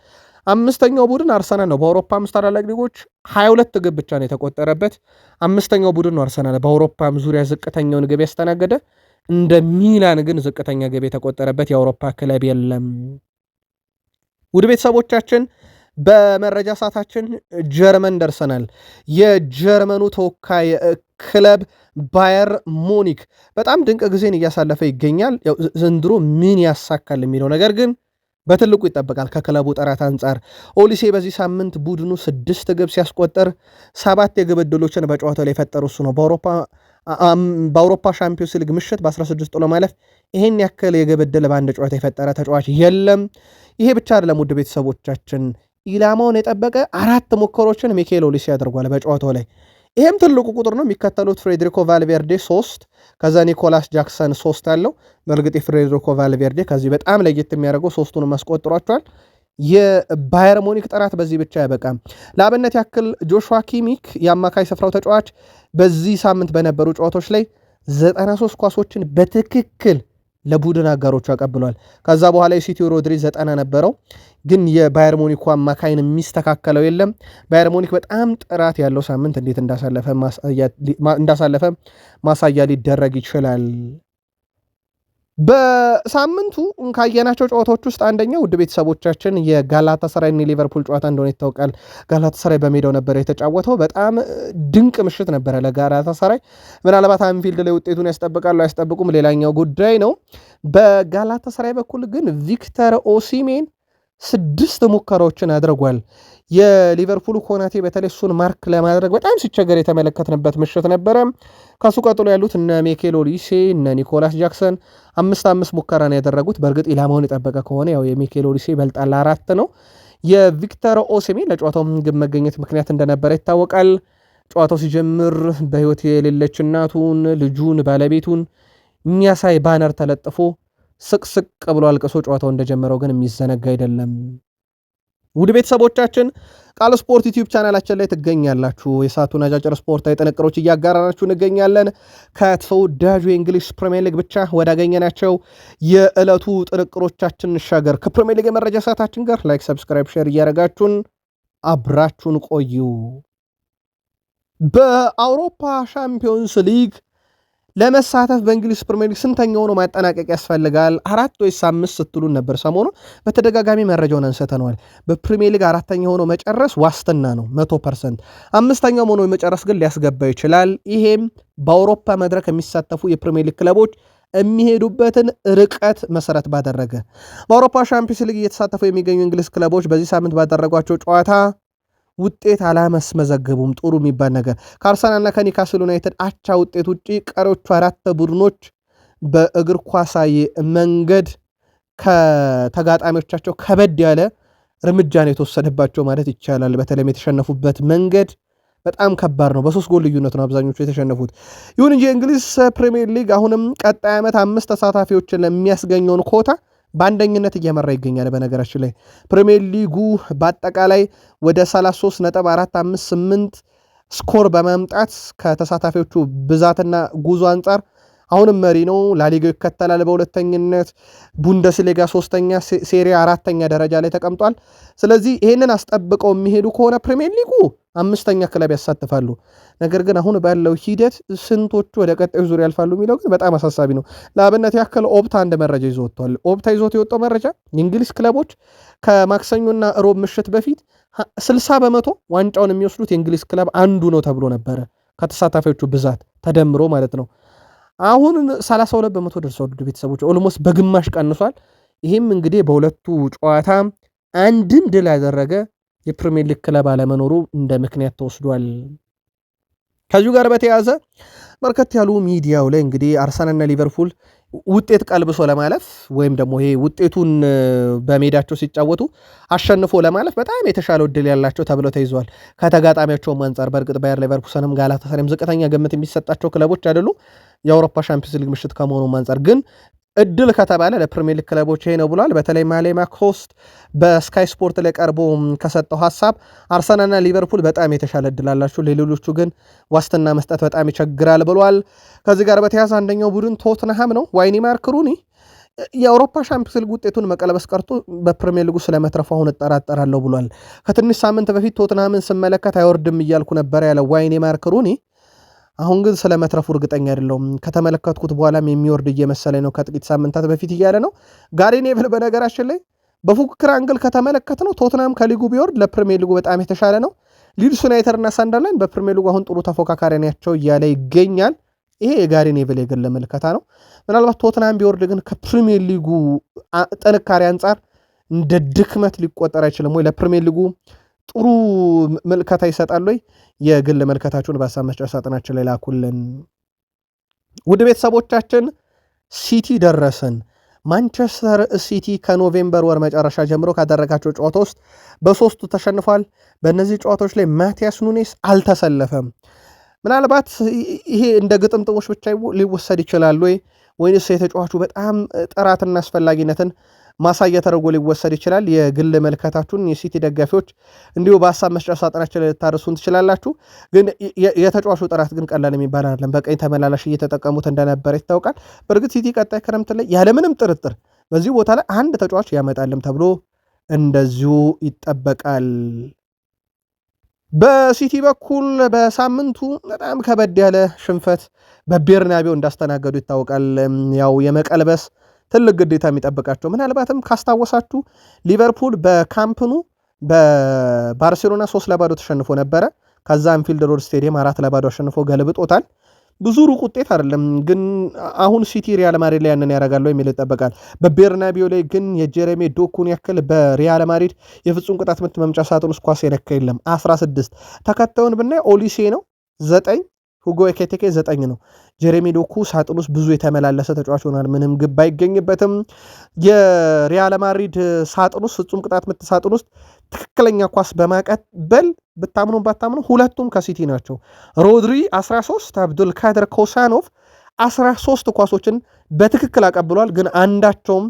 A: አምስተኛው ቡድን አርሰናል ነው። በአውሮፓ 5 ታላላቅ ሊጎች 22 ግብ ብቻ ነው የተቆጠረበት። አምስተኛው ቡድን ነው አርሰናል። በአውሮፓም ዙሪያ ዝቅተኛውን ግብ ያስተናገደ፣ እንደ ሚላን ግን ዝቅተኛ ግብ የተቆጠረበት የአውሮፓ ክለብ የለም። ውድ ቤተሰቦቻችን በመረጃ ሰዓታችን ጀርመን ደርሰናል። የጀርመኑ ተወካይ ክለብ ባየር ሙኒክ በጣም ድንቅ ጊዜን እያሳለፈ ይገኛል። ዘንድሮ ምን ያሳካል የሚለው ነገር ግን በትልቁ ይጠበቃል። ከክለቡ ጥራት አንጻር ኦሊሴ በዚህ ሳምንት ቡድኑ 6 ግብ ሲያስቆጠር 7 የግብ ዕድሎችን በጨዋታው ላይ የፈጠሩ እሱ ነው። በአውሮፓ ሻምፒዮንስ ሊግ ምሽት በ16 ጥሎ ማለፍ ይሄን ያክል የግብ ዕድል በአንድ ጨዋታ የፈጠረ ተጫዋች የለም። ይሄ ብቻ አይደለም ውድ ቤተሰቦቻችን፣ ኢላማውን የጠበቀ 4 ሙከሮችን ሚካኤል ኦሊሴ አድርጓል በጨዋታው ላይ። ይሄም ትልቁ ቁጥር ነው። የሚከተሉት ፍሬድሪኮ ቫልቬርዴ 3፣ ከዛ ኒኮላስ ጃክሰን 3 አለው። በእርግጥ የፍሬድሪኮ ቫልቬርዴ ከዚህ በጣም ለየት የሚያደርገው 3ቱንም አስቆጥሯቸዋል። የባየር ሙኒክ ጥራት በዚህ ብቻ አይበቃም። ለአብነት ያክል ጆሹዋ ኪሚክ የአማካይ ስፍራው ተጫዋች በዚህ ሳምንት በነበሩ ጨዋታዎች ላይ 93 ኳሶችን በትክክል ለቡድን አጋሮቹ አቀብሏል። ከዛ በኋላ የሲቲው ሮድሪ 90 ነበረው። ግን የባየር ሙኒኩ አማካይን የሚስተካከለው የለም። ባየር ሙኒክ በጣም ጥራት ያለው ሳምንት እንዴት እንዳሳለፈ ማሳያ ሊደረግ ይችላል። በሳምንቱ ካየናቸው ጨዋታዎች ውስጥ አንደኛው ውድ ቤተሰቦቻችን የጋላታሳራይ እና ሊቨርፑል ጨዋታ እንደሆነ ይታወቃል። ጋላታሳራይ በሜዳው ነበር የተጫወተው። በጣም ድንቅ ምሽት ነበረ ለጋላታሳራይ። ምናልባት አንፊልድ ላይ ውጤቱን ያስጠብቃሉ አያስጠብቁም ሌላኛው ጉዳይ ነው። በጋላታሳራይ በኩል ግን ቪክተር ኦሲሜን 6 ሙከራዎችን አድርጓል። የሊቨርፑል ኮናቴ በተለይ እሱን ማርክ ለማድረግ በጣም ሲቸገር የተመለከትንበት ምሽት ነበረ። ከሱ ቀጥሎ ያሉት እነ ሚኬል ኦሊሴ እነ ኒኮላስ ጃክሰን 5 ሙከራን ያደረጉት። በእርግጥ ኢላማውን የጠበቀ ከሆነ ያው የሚኬል ኦሊሴ ይበልጣል 4 ነው። የቪክተር ኦሲሜን ለጨዋታው ግብ መገኘት ምክንያት እንደነበረ ይታወቃል። ጨዋታው ሲጀምር በህይወት የሌለች እናቱን፣ ልጁን፣ ባለቤቱን የሚያሳይ ባነር ተለጥፎ ስቅስቅ ብሎ አልቅሶ ጨዋታው እንደጀመረው ግን የሚዘነጋ አይደለም። ውድ ቤተሰቦቻችን ቃል ስፖርት ዩቲዩብ ቻናላችን ላይ ትገኛላችሁ። የሰዓቱን አጫጭር ስፖርታዊ ጥንቅሮች እያጋራናችሁ እንገኛለን። ከተወዳጁ የእንግሊዝ ፕሪሚየር ሊግ ብቻ ወዳገኘናቸው የዕለቱ ጥንቅሮቻችን እንሻገር። ከፕሪሚየር ሊግ የመረጃ ሰዓታችን ጋር ላይክ፣ ሰብስክራይብ፣ ሼር እያደረጋችሁን አብራችሁን ቆዩ። በአውሮፓ ሻምፒዮንስ ሊግ ለመሳተፍ በእንግሊዝ ፕሪሚየር ሊግ ስንተኛው ነው ማጠናቀቅ ያስፈልጋል 4 ወይስ 5 ስትሉን ነበር። ሰሞኑ በተደጋጋሚ መረጃውን አንስተነዋል። በፕሪሚየር ሊግ 4ኛ ሆኖ መጨረስ ዋስትና ነው 100%። 5ኛው ሆኖ መጨረስ ግን ሊያስገባ ይችላል። ይሄም በአውሮፓ መድረክ የሚሳተፉ የፕሪሚየር ሊግ ክለቦች የሚሄዱበትን ርቀት መሰረት ባደረገ በአውሮፓ ሻምፒዮንስ ሊግ እየተሳተፉ የሚገኙ እንግሊዝ ክለቦች በዚህ ሳምንት ባደረጓቸው ጨዋታ ውጤት አላመስመዘገቡም። ጥሩ የሚባል ነገር ከአርሰናልና ከኒካስል ዩናይትድ አቻ ውጤት ውጪ ቀሪዎቹ 4 ቡድኖች በእግር ኳሳዊ መንገድ ከተጋጣሚዎቻቸው ከበድ ያለ እርምጃ ነው የተወሰደባቸው ማለት ይቻላል። በተለይም የተሸነፉበት መንገድ በጣም ከባድ ነው። በ3 ጎል ልዩነት ነው አብዛኞቹ የተሸነፉት። ይሁን እንጂ የእንግሊዝ ፕሪሚየር ሊግ አሁንም ቀጣይ ዓመት 5 ተሳታፊዎችን ለሚያስገኘውን ኮታ በአንደኝነት እየመራ ይገኛል። በነገራችን ላይ ፕሪሚየር ሊጉ በአጠቃላይ ወደ 33.458 ስኮር በማምጣት ከተሳታፊዎቹ ብዛትና ጉዞ አንጻር አሁንም መሪ ነው። ላሊጋው ይከተላል በሁለተኝነት፣ ቡንደስሊጋ 3ኛ፣ ሴሪያ 4ኛ ደረጃ ላይ ተቀምጧል። ስለዚህ ይህንን አስጠብቀው የሚሄዱ ከሆነ ፕሪሚየር ሊጉ 5ኛ ክለብ ያሳትፋሉ። ነገር ግን አሁን ባለው ሂደት ስንቶቹ ወደ ቀጣዩ ዙር ያልፋሉ የሚለው ግን በጣም አሳሳቢ ነው። ለአብነት ያክል ኦፕታ አንድ መረጃ ይዞ ወጥቷል። ኦፕታ ይዞት የወጣው መረጃ የእንግሊዝ ክለቦች ከማክሰኞና ሮብ ምሽት በፊት 60% ዋንጫውን የሚወስዱት የእንግሊዝ ክለብ አንዱ ነው ተብሎ ነበረ ከተሳታፊዎቹ ብዛት ተደምሮ ማለት ነው። አሁን 32% ደርሷል። ቤተሰቦች ኦልሞስት በግማሽ ቀንሷል። ይህም እንግዲህ በሁለቱ ጨዋታ አንድም ድል ያደረገ የፕሪሚየር ሊግ ክለብ አለመኖሩ እንደ ምክንያት ተወስዷል። ከዚሁ ጋር በተያያዘ በርከት ያሉ ሚዲያው ላይ እንግዲህ አርሰናልና ሊቨርፑል ውጤት ቀልብሶ ለማለፍ ወይም ደግሞ ይሄ ውጤቱን በሜዳቸው ሲጫወቱ አሸንፎ ለማለፍ በጣም የተሻለ ዕድል ያላቸው ተብለው ተይዘዋል። ከተጋጣሚያቸውም አንጻር በእርግጥ ባየር ሌቨርኩሰንም ጋላታሳራይም ዝቅተኛ ግምት የሚሰጣቸው ክለቦች አይደሉም። የአውሮፓ ሻምፒዮንስ ሊግ ምሽት ከመሆኑም አንጻር ግን እድል ከተባለ ለፕሪሚየር ሊግ ክለቦች ይሄ ነው ብሏል። በተለይ ማሌማ ኮስት በስካይ ስፖርት ላይ ቀርቦ ከሰጠው ሀሳብ አርሰናልና ሊቨርፑል በጣም የተሻለ እድል አላቸው፣ ለሌሎቹ ግን ዋስትና መስጠት በጣም ይቸግራል ብሏል። ከዚህ ጋር በተያያዘ አንደኛው ቡድን ቶትንሃም ነው። ዋይኒ ማርክ ሩኒ የአውሮፓ ሻምፒዮንስ ሊግ ውጤቱን መቀለበስ ቀርቶ በፕሪሚየር ሊጉ ስለመትረፉ አሁን እጠራጠራለሁ ብሏል። ከትንሽ ሳምንት በፊት ቶትንሃምን ስመለከት አይወርድም እያልኩ ነበር ያለው ዋይኒ ማርክ ሩኒ አሁን ግን ስለ መትረፉ እርግጠኛ አይደለሁም። ከተመለከትኩት በኋላም የሚወርድ እየመሰለኝ ነው ከጥቂት ሳምንታት በፊት እያለ ነው። ጋሪ ኔቭል በነገራችን ላይ በፉክክር አንግል ከተመለከት ነው ቶትናም ከሊጉ ቢወርድ ለፕሪሚየር ሊጉ በጣም የተሻለ ነው። ሊድስ ዩናይትድ እና ሳንደርላንድ በፕሪሚየር ሊጉ አሁን ጥሩ ተፎካካሪ ናቸው እያለ ይገኛል። ይሄ የጋሪ ኔቭል የግል ምልከታ ነው። ምናልባት ቶትናም ቢወርድ ግን ከፕሪሚየር ሊጉ ጥንካሬ አንጻር እንደ ድክመት ሊቆጠር አይችልም ወይ? ለፕሪሚየር ሊጉ ጥሩ ምልከታ ይሰጣል ወይ? የግል መልከታችሁን በሀሳብ መስጫ ሳጥናችን ላይ ላኩልን። ውድ ቤተሰቦቻችን ሲቲ ደረሰን። ማንቸስተር ሲቲ ከኖቬምበር ወር መጨረሻ ጀምሮ ካደረጋቸው ጨዋታ ውስጥ በ3 ተሸንፏል። በእነዚህ ጨዋታዎች ላይ ማቲያስ ኑኔስ አልተሰለፈም። ምናልባት ይሄ እንደ ግጥምጥሞች ብቻ ሊወሰድ ይችላል ወይንስ የተጫዋቹ በጣም ጥራትና አስፈላጊነትን ማሳያ ተደርጎ ሊወሰድ ይችላል? የግል መልከታችሁን የሲቲ ደጋፊዎች እንዲሁ በሀሳብ መስጫ ሳጥናችን ልታደርሱን ትችላላችሁ። ግን የተጫዋቹ ጥራት ግን ቀላል የሚባል አይደለም። በቀኝ ተመላላሽ እየተጠቀሙት እንደነበረ ይታወቃል። በእርግጥ ሲቲ ቀጣይ ክረምት ላይ ያለምንም ጥርጥር በዚህ ቦታ ላይ አንድ ተጫዋች ያመጣልም ተብሎ እንደዚሁ ይጠበቃል። በሲቲ በኩል በሳምንቱ በጣም ከበድ ያለ ሽንፈት በቤርናቤው እንዳስተናገዱ ይታወቃል። ያው የመቀልበስ ትልቅ ግዴታ የሚጠብቃቸው ምናልባትም ካስታወሳችሁ ሊቨርፑል በካምፕኑ በባርሴሎና 3-0 ተሸንፎ ነበረ። ከዛ አንፊልድ ሮድ ስቴዲየም 4-0 አሸንፎ ገልብጦታል። ብዙ ሩቅ ውጤት አይደለም፣ ግን አሁን ሲቲ ሪያል ማድሪድ ላይ ያንን ያደርጋሉ የሚል ይጠበቃል። በቤርናቢዮ ላይ ግን የጀሬሚ ዶኩን ያክል በሪያል ማድሪድ የፍጹም ቅጣት ምት መምጫ ሳጥን ውስጥ ኳስ የነካ የለም። 16 ተከታዩን ብናይ ኦሊሴ ነው 9 ሁጎ ኤኬቴኬ 9 ነው። ጀሬሚ ዶኩ ሳጥን ውስጥ ብዙ የተመላለሰ ተጫዋች ሆኗል። ምንም ግብ አይገኝበትም። የሪያል ማድሪድ ሳጥን ውስጥ ፍጹም ቅጣት ምት ሳጥን ውስጥ ትክክለኛ ኳስ በማቀበል ብታምኑ ባታምኑ ሁለቱም ከሲቲ ናቸው። ሮድሪ 13፣ አብዱልካድር ኮሳኖቭ 13 ኳሶችን በትክክል አቀብሏል፣ ግን አንዳቸውም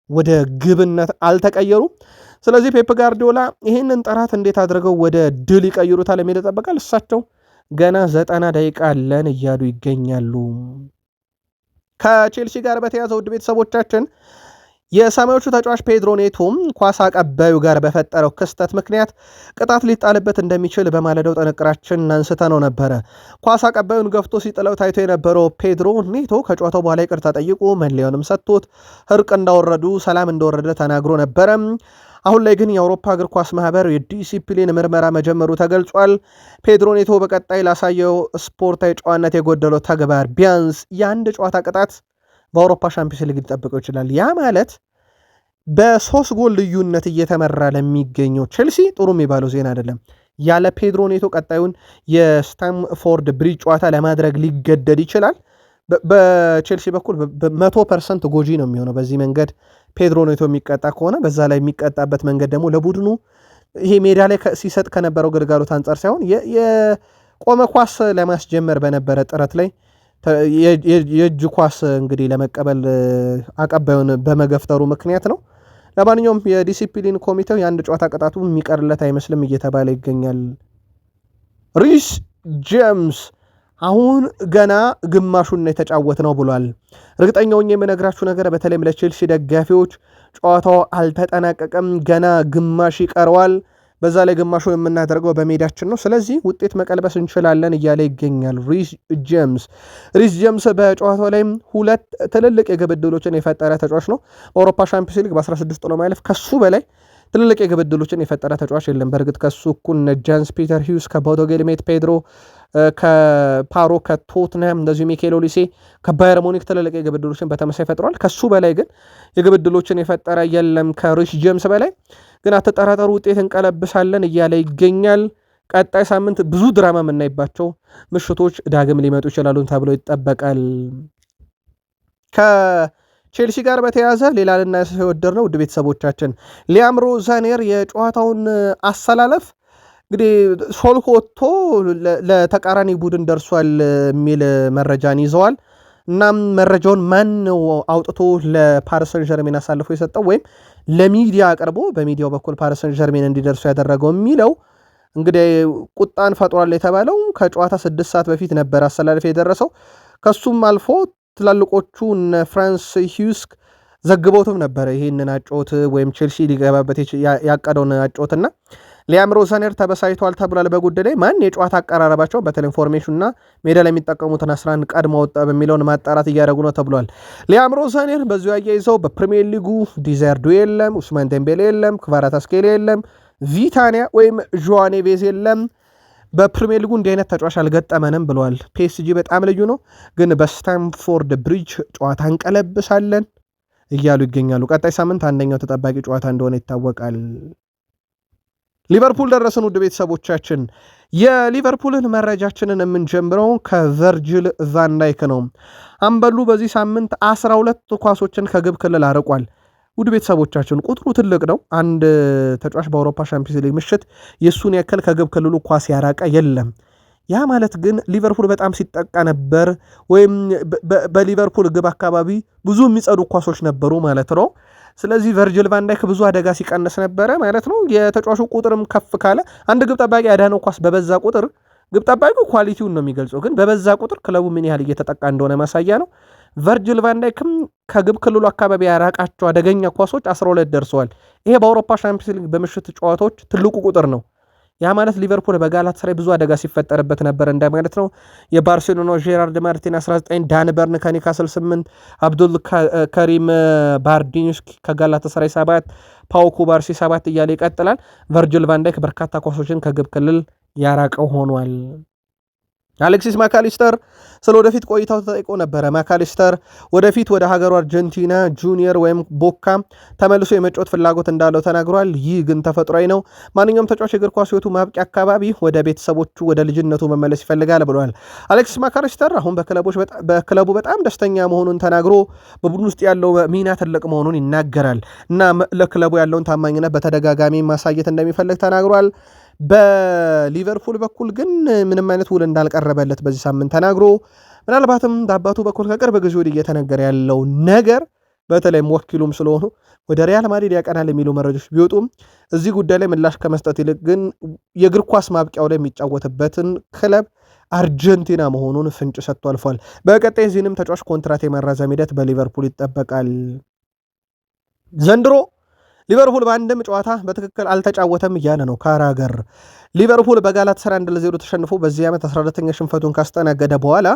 A: ወደ ግብነት አልተቀየሩም። ስለዚህ ፔፕ ጋርዲዮላ ይህንን ጥራት እንዴት አድርገው ወደ ድል ይቀይሩታል የሚል ይጠበቃል። እሳቸው ገና 90 ደቂቃ አለን እያሉ ይገኛሉ። ከቼልሲ ጋር በተያዘ ውድ ቤተሰቦቻችን የሰማዮቹ ተጫዋች ፔድሮ ኔቶም ኳስ አቀባዩ ጋር በፈጠረው ክስተት ምክንያት ቅጣት ሊጣልበት እንደሚችል በማለዳው ጥንቅራችን አንስተነው ነበረ። ኳስ አቀባዩን ገፍቶ ሲጥለው ታይቶ የነበረው ፔድሮ ኔቶ ከጨዋታው በኋላ ይቅርታ ጠይቆ መለያውንም ሰጥቶት እርቅ እንዳወረዱ ሰላም እንደወረደ ተናግሮ ነበረ። አሁን ላይ ግን የአውሮፓ እግር ኳስ ማህበር የዲሲፕሊን ምርመራ መጀመሩ ተገልጿል። ፔድሮ ኔቶ በቀጣይ ላሳየው ስፖርታዊ ጨዋነት የጎደለው ተግባር ቢያንስ የአንድ ጨዋታ ቅጣት በአውሮፓ ሻምፒዮንስ ሊግ ሊጠብቀው ይችላል። ያ ማለት በ3 ጎል ልዩነት እየተመራ ለሚገኘው ቼልሲ ጥሩ የሚባለው ዜና አይደለም። ያለ ፔድሮ ኔቶ ቀጣዩን የስታምፎርድ ብሪጅ ጨዋታ ለማድረግ ሊገደድ ይችላል። በቼልሲ በኩል 100% ጎጂ ነው የሚሆነው በዚህ መንገድ ፔድሮ ኔቶ የሚቀጣ ከሆነ። በዛ ላይ የሚቀጣበት መንገድ ደግሞ ለቡድኑ ይሄ ሜዳ ላይ ሲሰጥ ከነበረው ግልጋሎት አንጻር ሳይሆን የቆመ ኳስ ለማስጀመር በነበረ ጥረት ላይ የእጅ ኳስ እንግዲህ ለመቀበል አቀባዩን በመገፍተሩ ምክንያት ነው። ለማንኛውም የዲሲፕሊን ኮሚቴው የአንድ ጨዋታ ቅጣቱ የሚቀርለት አይመስልም እየተባለ ይገኛል። ሪስ ጄምስ አሁን ገና ግማሹን የተጫወት ነው ብሏል። እርግጠኛውን የምነግራችሁ ነገር በተለይም ለቼልሲ ደጋፊዎች ጨዋታው አልተጠናቀቀም፣ ገና ግማሽ ይቀረዋል። በዛ ላይ ግማሹን የምናደርገው በሜዳችን ነው፣ ስለዚህ ውጤት መቀልበስ እንችላለን እያለ ይገኛል ሪስ ጄምስ በጨዋታው ላይ 2 ትልልቅ የግብ ዕድሎችን የፈጠረ ተጫዋች ነው። በአውሮፓ ሻምፒዮንስ ሊግ በ16 ጥሎ ማለፍ ከሱ በላይ ትልልቅ የግብ ዕድሎችን የፈጠረ ተጫዋች የለም። በእርግጥ ከሱ እኩል ጃንስ ፒተር ሂውስ ከቦዶ ጌልሜት ፔድሮ ከፓሮ ከቶትንሃም እንደዚሁ ሚኬል ኦሊሴ ከባየር ሙኒክ ትልልቅ የግብ ዕድሎችን በተመሳይ ፈጥሯል። ከሱ በላይ ግን የግብ ዕድሎችን የፈጠረ የለም ከሪስ ጄምስ በላይ። ግን አትጠራጠሩ ውጤት እንቀለብሳለን እያለ ይገኛል። ቀጣይ ሳምንት ብዙ ድራማ የምናይባቸው ምሽቶች ዳግም ሊመጡ ይችላሉ ተብሎ ይጠበቃል። ከቼልሲ ጋር በተያያዘ ሌላ ልናነሳው የወደድነው ውድ ቤተሰቦቻችን ሊያም ሮዛኔር የጨዋታውን አሰላለፍ እንግዲህ ሾልኮ ወጥቶ ለተቃራኒ ቡድን ደርሷል የሚል መረጃን ይዘዋል። እናም መረጃውን ማን ነው አውጥቶ ለፓሪስ ሰን ዠርሜን አሳልፎ የሰጠው ወይም ለሚዲያ አቅርቦ በሚዲያው በኩል ፓሪስ ሰን ዠርሜን እንዲደርሱ ያደረገው የሚለው እንግዲህ ቁጣን ፈጥሯል የተባለው ከጨዋታ 6 ሰዓት በፊት ነበር አሰላለፍ የደረሰው። ከሱም አልፎ ትላልቆቹ ፍራንስ ሂውስክ ዘግቦትም ነበር ይህንን አጮት ወይም ቼልሲ ሊገባበት ያቀደውን አጮትና ሊያም ሮዛኔር ተበሳይቷል ተብሏል። በጉዳይ ላይ ማን የጨዋታ አቀራረባቸው በተለይ ኢንፎርሜሽንና ሜዳ ላይ የሚጠቀሙትን 11 ቀድሞ ወጣ በሚለውን ማጣራት እያደረጉ ነው ተብሏል። ሊያም ሮዛኔር በዚሁ አያይዘው በፕሪሚየር ሊጉ ዲዘርዱ የለም፣ ኡስማን ዴምቤሌ የለም፣ ክቫራትስኬሊያ የለም፣ ቪታኒያ ወይም ዦዋ ኔቬዝ የለም። በፕሪሚየር ሊጉ እንዲህ አይነት ተጫዋች አልገጠመንም ብለዋል። ፒኤስጂ በጣም ልዩ ነው፣ ግን በስታምፎርድ ብሪጅ ጨዋታ እንቀለብሳለን እያሉ ይገኛሉ። ቀጣይ ሳምንት አንደኛው ተጠባቂ ጨዋታ እንደሆነ ይታወቃል። ሊቨርፑል ደረስን። ውድ ቤተሰቦቻችን የሊቨርፑልን መረጃችንን የምንጀምረው ከቨርጅል ቫን ዳይክ ነው። አምበሉ በዚህ ሳምንት 12 ኳሶችን ከግብ ክልል አርቋል። ውድ ቤተሰቦቻችን ቁጥሩ ትልቅ ነው። አንድ ተጫዋች በአውሮፓ ሻምፒዮንስ ሊግ ምሽት የእሱን ያክል ከግብ ክልሉ ኳስ ያራቀ የለም። ያ ማለት ግን ሊቨርፑል በጣም ሲጠቃ ነበር ወይም በሊቨርፑል ግብ አካባቢ ብዙ የሚጸዱ ኳሶች ነበሩ ማለት ነው። ስለዚህ ቨርጅል ቫን ዳይክ ብዙ አደጋ ሲቀንስ ነበረ ማለት ነው። የተጫዋቹ ቁጥርም ከፍ ካለ አንድ ግብ ጠባቂ ያዳነው ኳስ በበዛ ቁጥር ግብ ጠባቂው ኳሊቲውን ነው የሚገልጸው፣ ግን በበዛ ቁጥር ክለቡ ምን ያህል እየተጠቃ እንደሆነ ማሳያ ነው። ቨርጅል ቫን ዳይክም ከግብ ክልሉ አካባቢ ያራቃቸው አደገኛ ኳሶች 12 ደርሰዋል። ይሄ በአውሮፓ ሻምፒዮንስ ሊግ በምሽት ጨዋታዎች ትልቁ ቁጥር ነው። ያ ማለት ሊቨርፑል በጋላታሳራይ ብዙ አደጋ ሲፈጠርበት ነበር እንደማለት ነው። የባርሴሎና ጄራርድ ማርቲን 19፣ ዳን በርን ከኒካስል 8፣ አብዱል ከሪም ባርዲንስ ከጋላታሳራይ 7፣ ፓው ኩባርሲ 7 እያለ ይቀጥላል። ቨርጅል ቫን ዳይክ በርካታ ኳሶችን ከግብ ክልል ያራቀው ሆኗል። አሌክሲስ ማካሊስተር ስለ ወደፊት ቆይታው ተጠይቆ ነበረ። ማካሊስተር ወደፊት ወደ ሀገሩ አርጀንቲና ጁኒየር ወይም ቦካ ተመልሶ የመጫወት ፍላጎት እንዳለው ተናግሯል። ይህ ግን ተፈጥሯዊ ነው። ማንኛውም ተጫዋች የእግር ኳስ ሕይወቱ ማብቂያ አካባቢ ወደ ቤተሰቦቹ ወደ ልጅነቱ መመለስ ይፈልጋል ብለዋል። አሌክሲስ ማካሊስተር አሁን በክለቡ በጣም ደስተኛ መሆኑን ተናግሮ በቡድን ውስጥ ያለው ሚና ትልቅ መሆኑን ይናገራል እና ለክለቡ ያለውን ታማኝነት በተደጋጋሚ ማሳየት እንደሚፈልግ ተናግሯል። በሊቨርፑል በኩል ግን ምንም አይነት ውል እንዳልቀረበለት በዚህ ሳምንት ተናግሮ ምናልባትም በአባቱ በኩል ከቅርብ ጊዜ ወዲህ እየተነገረ ያለው ነገር በተለይም ወኪሉም ስለሆኑ ወደ ሪያል ማድሪድ ያቀናል የሚሉ መረጃዎች ቢወጡም እዚህ ጉዳይ ላይ ምላሽ ከመስጠት ይልቅ ግን የእግር ኳስ ማብቂያው ላይ የሚጫወትበትን ክለብ አርጀንቲና መሆኑን ፍንጭ ሰጥቶ አልፏል። በቀጣይ ዚህንም ተጫዋች ኮንትራት የማራዘም ሂደት በሊቨርፑል ይጠበቃል። ዘንድሮ ሊቨርፑል በአንድም ጨዋታ በትክክል አልተጫወተም እያለ ነው ካራገር። ሊቨርፑል በጋላታሳራይ 1-0 ተሸንፎ በዚህ ዓመት 12ኛ ሽንፈቱን ካስተናገደ በኋላ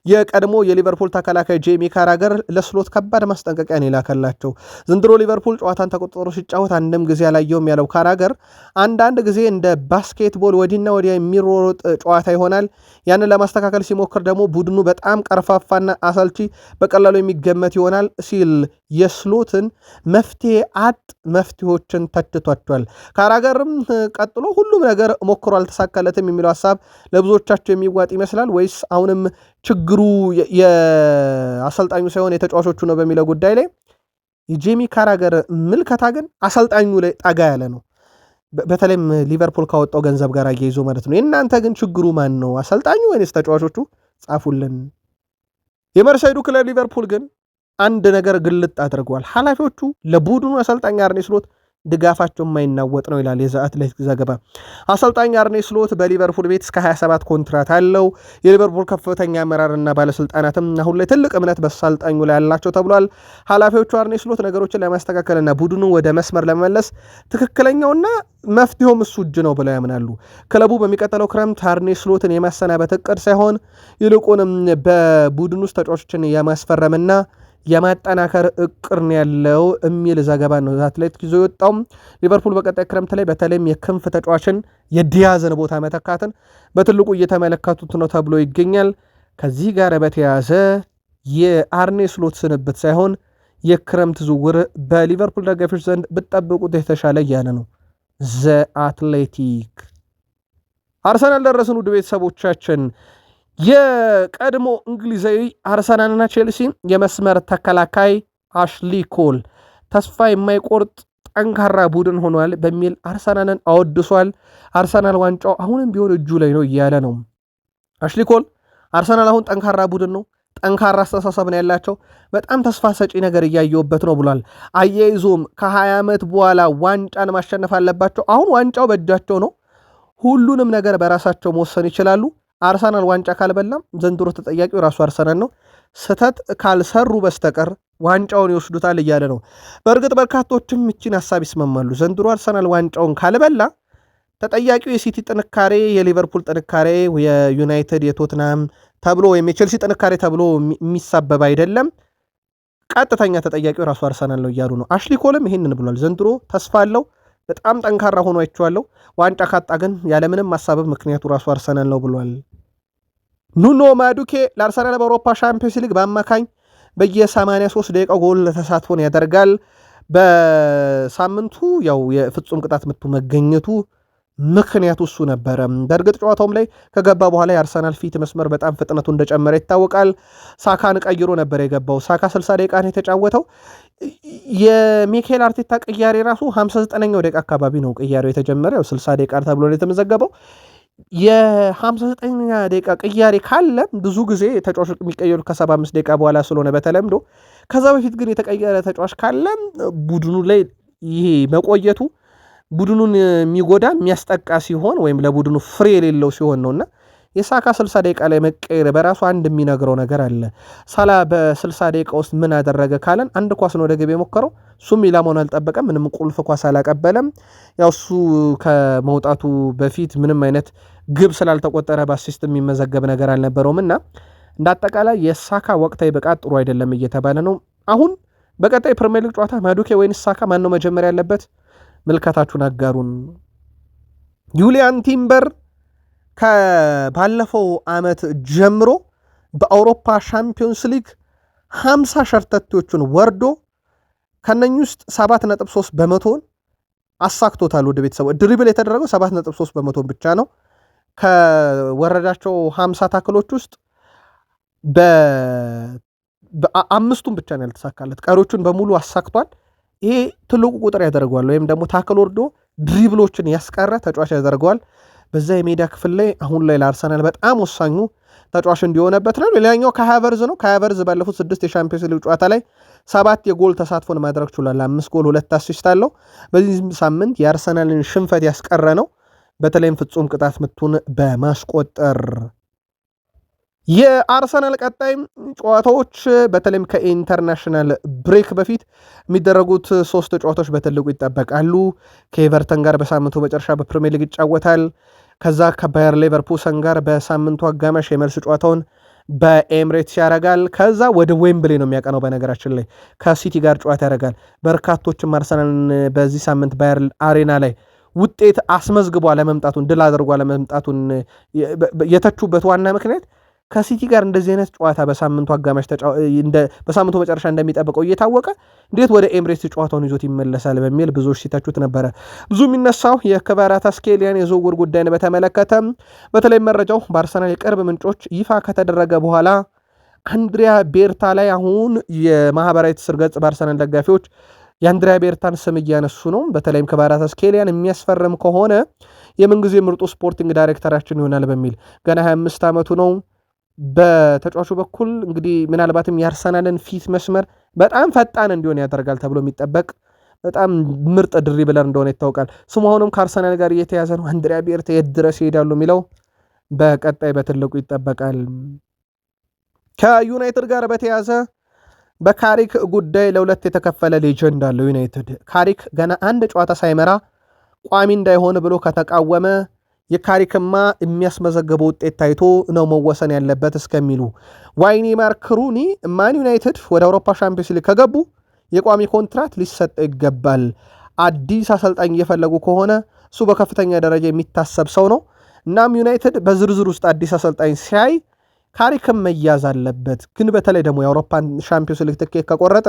A: የቀድሞ የሊቨርፑል ተከላካይ ጄሚ ካራገር ለስሎት ከባድ ማስጠንቀቂያ ነው የላከላቸው። ዘንድሮ ሊቨርፑል ጨዋታን ተቆጥሮ ሲጫወት አንድም ጊዜ አላየውም ያለው ካራገር አንዳንድ ጊዜ እንደ ባስኬትቦል ወዲና ወዲያ የሚሮጥ ጨዋታ ይሆናል። ያንን ለማስተካከል ሲሞክር ደግሞ ቡድኑ በጣም ቀርፋፋና አሰልቺ በቀላሉ የሚገመት ይሆናል ሲል የስሎትን መፍትሄዎችን ተችቷቸዋል። ካራገርም ቀጥሎ ሁሉም ነገር ሞክሮ አልተሳካለትም የሚለው ሐሳብ ለብዙዎቻቸው የሚዋጥ ይመስላል ወይስ አሁንም ችግሩ የአሰልጣኙ ሳይሆን የተጫዋቾቹ ነው በሚለው ጉዳይ ላይ የጄሚ ካራገር ምልከታ ግን አሰልጣኙ ላይ ጠጋ ያለ ነው። በተለይም ሊቨርፑል ካወጣው ገንዘብ ጋር አያይዞ ማለት ነው። የእናንተ ግን ችግሩ ማን ነው? አሰልጣኙ ወይስ ተጫዋቾቹ? ጻፉልን። የመርሳይዱ ክለብ ሊቨርፑል ግን አንድ ነገር ግልጥ አድርጓል። ኃላፊዎቹ ለቡድኑ አሰልጣኝ አርኔ ስሎት ድጋፋቸው የማይናወጥ ነው ይላል የዘ አትሌቲክ ዘገባ። አሰልጣኝ አርኔ ስሎት በሊቨርፑል ቤት እስከ 27 ኮንትራት አለው። የሊቨርፑል ከፍተኛ አመራርና ባለስልጣናትም አሁን ላይ ትልቅ እምነት በአሰልጣኙ ላይ ያላቸው ተብሏል። ኃላፊዎቹ አርኔ ስሎት ነገሮችን ለማስተካከልና ቡድኑ ወደ መስመር ለመመለስ ትክክለኛውና መፍትሄውም እሱ እጅ ነው ብለው ያምናሉ። ክለቡ በሚቀጥለው ክረምት አርኔ ስሎትን የማሰናበት እቅድ ሳይሆን ይልቁንም በቡድን ውስጥ ተጫዋቾችን የማስፈረምና የማጠናከር እቅር ያለው የሚል ዘገባ ነው አትሌቲክ ይዞ የወጣውም። ሊቨርፑል በቀጣይ ክረምት ላይ በተለይም የክንፍ ተጫዋችን የዲያዝን ቦታ መተካትን በትልቁ እየተመለከቱት ነው ተብሎ ይገኛል። ከዚህ ጋር በተያያዘ የአርኔ ስሎት ስንብት ሳይሆን የክረምት ዝውውር በሊቨርፑል ደጋፊዎች ዘንድ ብትጠብቁት የተሻለ እያለ ነው ዘ አትሌቲክ። አርሰናል ደረስን ውድ ቤተሰቦቻችን። የቀድሞ እንግሊዛዊ አርሰናልና ቼልሲ የመስመር ተከላካይ አሽሊ ኮል ተስፋ የማይቆርጥ ጠንካራ ቡድን ሆኗል በሚል አርሰናልን አወድሷል። አርሰናል ዋንጫው አሁንም ቢሆን እጁ ላይ ነው እያለ ነው አሽሊ ኮል። አርሰናል አሁን ጠንካራ ቡድን ነው፣ ጠንካራ አስተሳሰብ ነው ያላቸው፣ በጣም ተስፋ ሰጪ ነገር እያየውበት ነው ብሏል። አያይዞም ከ20 ዓመት በኋላ ዋንጫን ማሸነፍ አለባቸው። አሁን ዋንጫው በእጃቸው ነው፣ ሁሉንም ነገር በራሳቸው መወሰን ይችላሉ። አርሰናል ዋንጫ ካልበላም ዘንድሮ ተጠያቂው ራሱ አርሰናል ነው። ስተት ካልሰሩ በስተቀር ዋንጫውን ይወስዱታል እያለ ነው። በእርግጥ በርካቶችም እቺን ሐሳብ ይስማማሉ። ዘንድሮ አርሰናል ዋንጫውን ካልበላ ተጠያቂው የሲቲ ጥንካሬ፣ የሊቨርፑል ጥንካሬ፣ የዩናይትድ የቶትናም ተብሎ ወይም የቼልሲ ጥንካሬ ተብሎ የሚሳበብ አይደለም። ቀጥተኛ ተጠያቂው ራሱ አርሰናል ነው እያሉ ነው። አሽሊ ኮልም ይህንን ብሏል። ዘንድሮ ተስፋ አለው፣ በጣም ጠንካራ ሆኖ አይቼዋለሁ። ዋንጫ ካጣ ግን ያለምንም ማሳበብ ምክንያቱ ራሱ አርሰናል ነው ብሏል። ኑኖ ማዱኬ ለአርሰናል በአውሮፓ ሻምፒዮንስ ሊግ በአማካኝ በየ83 ደቂቃው ጎል ተሳትፎን ያደርጋል። በሳምንቱ ያው የፍጹም ቅጣት ምቱ መገኘቱ ምክንያቱ እሱ ነበረ። በእርግጥ ጨዋታውም ላይ ከገባ በኋላ የአርሰናል ፊት መስመር በጣም ፍጥነቱ እንደጨመረ ይታወቃል። ሳካን ቀይሮ ነበር የገባው። ሳካ 60 ደቂቃ ነው የተጫወተው። የሚኬል አርቴታ ቅያሬ ራሱ 59ኛው ደቂቃ አካባቢ ነው ቅያሬው የተጀመረ። 60 ደቂቃ ተብሎ ነው የተመዘገበው። የ59ኛ ደቂቃ ቅያሬ ካለ ብዙ ጊዜ ተጫዋቾች የሚቀየሩ ከ75 ደቂቃ በኋላ ስለሆነ በተለምዶ፣ ከዛ በፊት ግን የተቀየረ ተጫዋች ካለ ቡድኑ ላይ ይሄ መቆየቱ ቡድኑን የሚጎዳ የሚያስጠቃ ሲሆን ወይም ለቡድኑ ፍሬ የሌለው ሲሆን ነውና የሳካ 60 ደቂቃ ላይ መቀየር በራሱ አንድ የሚነግረው ነገር አለ። ሳላ በ60 ደቂቃ ውስጥ ምን አደረገ ካለን አንድ ኳስ ነው ወደ ግብ የሞከረው። እሱም ኢላማውን አልጠበቀም። ምንም ቁልፍ ኳስ አላቀበለም። ያው እሱ ከመውጣቱ በፊት ምንም አይነት ግብ ስላልተቆጠረ በአሲስት የሚመዘገብ ነገር አልነበረውም እና እንደ አጠቃላይ የሳካ ወቅታዊ ብቃት ጥሩ አይደለም እየተባለ ነው። አሁን በቀጣይ ፕሪሚየር ሊግ ጨዋታ ማዱኬ ወይንስ ሳካ ማን ነው መጀመሪያ ያለበት? ምልከታችሁን አጋሩን። ዩሊያን ቲምበር ከባለፈው ዓመት ጀምሮ በአውሮፓ ሻምፒዮንስ ሊግ 50 ሸርተቴዎቹን ወርዶ ከነኝ ውስጥ 7.3 በመቶን አሳክቶታል። ወደ ቤተሰቡ ድሪብል የተደረገው 7.3 በመቶን ብቻ ነው። ከወረዳቸው 50 ታክሎች ውስጥ በአምስቱም ብቻ ነው ያልተሳካለት፣ ቀሪዎቹን በሙሉ አሳክቷል። ይሄ ትልቁ ቁጥር ያደርገዋል፣ ወይም ደግሞ ታክል ወርዶ ድሪብሎችን ያስቀረ ተጫዋች ያደርገዋል። በዛ የሜዳ ክፍል ላይ አሁን ላይ ለአርሰናል በጣም ወሳኙ ተጫዋች እንዲሆነበት ነው። ሌላኛው ከሃቨርዝ ነው። ከሃቨርዝ ባለፉት 6 የሻምፒዮንስ ሊግ ጨዋታ ላይ 7 የጎል ተሳትፎን ማድረግ ችሏል። 5 ጎል 2 አሲስት አለው። በዚህ ሳምንት የአርሰናልን ሽንፈት ያስቀረ ነው፣ በተለይም ፍጹም ቅጣት ምቱን በማስቆጠር። የአርሰናል ቀጣይ ጨዋታዎች በተለይም ከኢንተርናሽናል ብሬክ በፊት የሚደረጉት 3 ጨዋታዎች በትልቁ ይጠበቃሉ። ከኤቨርተን ጋር በሳምንቱ መጨረሻ በፕሪሚየር ሊግ ይጫወታል። ከዛ ከባየር ሌቨርኩሰን ጋር በሳምንቱ አጋማሽ የመልስ ጨዋታውን በኤምሬትስ ያደርጋል። ከዛ ወደ ዌምብሌ ነው የሚያቀነው። በነገራችን ላይ ከሲቲ ጋር ጨዋታ ያደርጋል። በርካቶችም አርሰናልን በዚህ ሳምንት ባየር አሬና ላይ ውጤት አስመዝግቦ አለመምጣቱን፣ ድል አድርጎ አለመምጣቱን የተቹበት ዋና ምክንያት ከሲቲ ጋር እንደዚህ አይነት ጨዋታ በሳምንቱ አጋማሽ በሳምንቱ መጨረሻ እንደሚጠብቀው እየታወቀ እንዴት ወደ ኤምሬትስ ጨዋታውን ይዞት ይመለሳል በሚል ብዙዎች ሲተቹት ነበረ። ብዙ የሚነሳው የክቫራትስኬሊያን የዝውውር ጉዳይን በተመለከተ በተለይ መረጃው በአርሰናል የቅርብ ምንጮች ይፋ ከተደረገ በኋላ አንድሪያ ቤርታ ላይ አሁን የማህበራዊ ትስስር ገጽ በአርሰናል ደጋፊዎች የአንድሪያ ቤርታን ስም እያነሱ ነው። በተለይም ክቫራትስኬሊያን የሚያስፈርም ከሆነ የምንጊዜ ምርጡ ስፖርቲንግ ዳይሬክተራችን ይሆናል በሚል ገና 25 ዓመቱ ነው። በተጫዋቹ በኩል እንግዲህ ምናልባትም የአርሰናልን ፊት መስመር በጣም ፈጣን እንዲሆን ያደርጋል ተብሎ የሚጠበቅ በጣም ምርጥ ድሪብለር እንደሆነ ይታወቃል። ስሙ አሁንም ከአርሰናል ጋር እየተያዘ ነው። አንድሪያ ቤርታ የት ድረስ ይሄዳሉ የሚለው በቀጣይ በትልቁ ይጠበቃል። ከዩናይትድ ጋር በተያዘ በካሪክ ጉዳይ ለሁለት የተከፈለ ሌጀንድ አለው ዩናይትድ። ካሪክ ገና አንድ ጨዋታ ሳይመራ ቋሚ እንዳይሆን ብሎ ከተቃወመ የካሪክማ የሚያስመዘገበው ውጤት ታይቶ ነው መወሰን ያለበት እስከሚሉ ዋይኒ ማርክ ሩኒ ማን ዩናይትድ ወደ አውሮፓ ሻምፒዮንስ ሊግ ከገቡ የቋሚ ኮንትራት ሊሰጠው ይገባል። አዲስ አሰልጣኝ እየፈለጉ ከሆነ እሱ በከፍተኛ ደረጃ የሚታሰብ ሰው ነው። እናም ዩናይትድ በዝርዝር ውስጥ አዲስ አሰልጣኝ ሲያይ ካሪክም መያዝ አለበት። ግን በተለይ ደግሞ የአውሮፓን ሻምፒዮንስ ሊግ ትኬት ከቆረጠ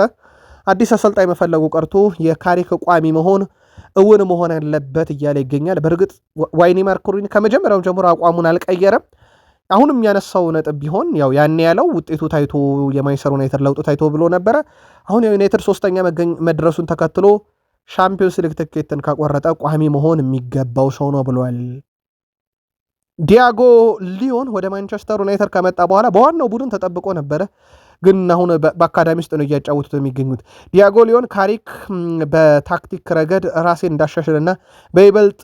A: አዲስ አሰልጣኝ መፈለጉ ቀርቶ የካሪክ ቋሚ መሆን እውን መሆን ያለበት እያለ ይገኛል። በእርግጥ ዋይኒ ማርክ ሩኒ ከመጀመሪያው ጀምሮ አቋሙን አልቀየረም። አሁንም ያነሳው ነጥብ ቢሆን ያው ያን ያለው ውጤቱ ታይቶ የማንቸስተር ዩናይትድ ለውጡ ታይቶ ብሎ ነበረ። አሁን የዩናይትድ ሶስተኛ መድረሱን ተከትሎ ሻምፒዮንስ ሊግ ትኬትን ካቆረጠ ቋሚ መሆን የሚገባው ሰው ነው ብሏል። ዲያጎ ሊዮን ወደ ማንቸስተር ዩናይትድ ከመጣ በኋላ በዋናው ቡድን ተጠብቆ ነበረ፣ ግን አሁን በአካዳሚ ውስጥ ነው እያጫወቱት የሚገኙት። ዲያጎ ሊዮን ካሪክ በታክቲክ ረገድ ራሴን እንዳሻሽልና በይበልጥ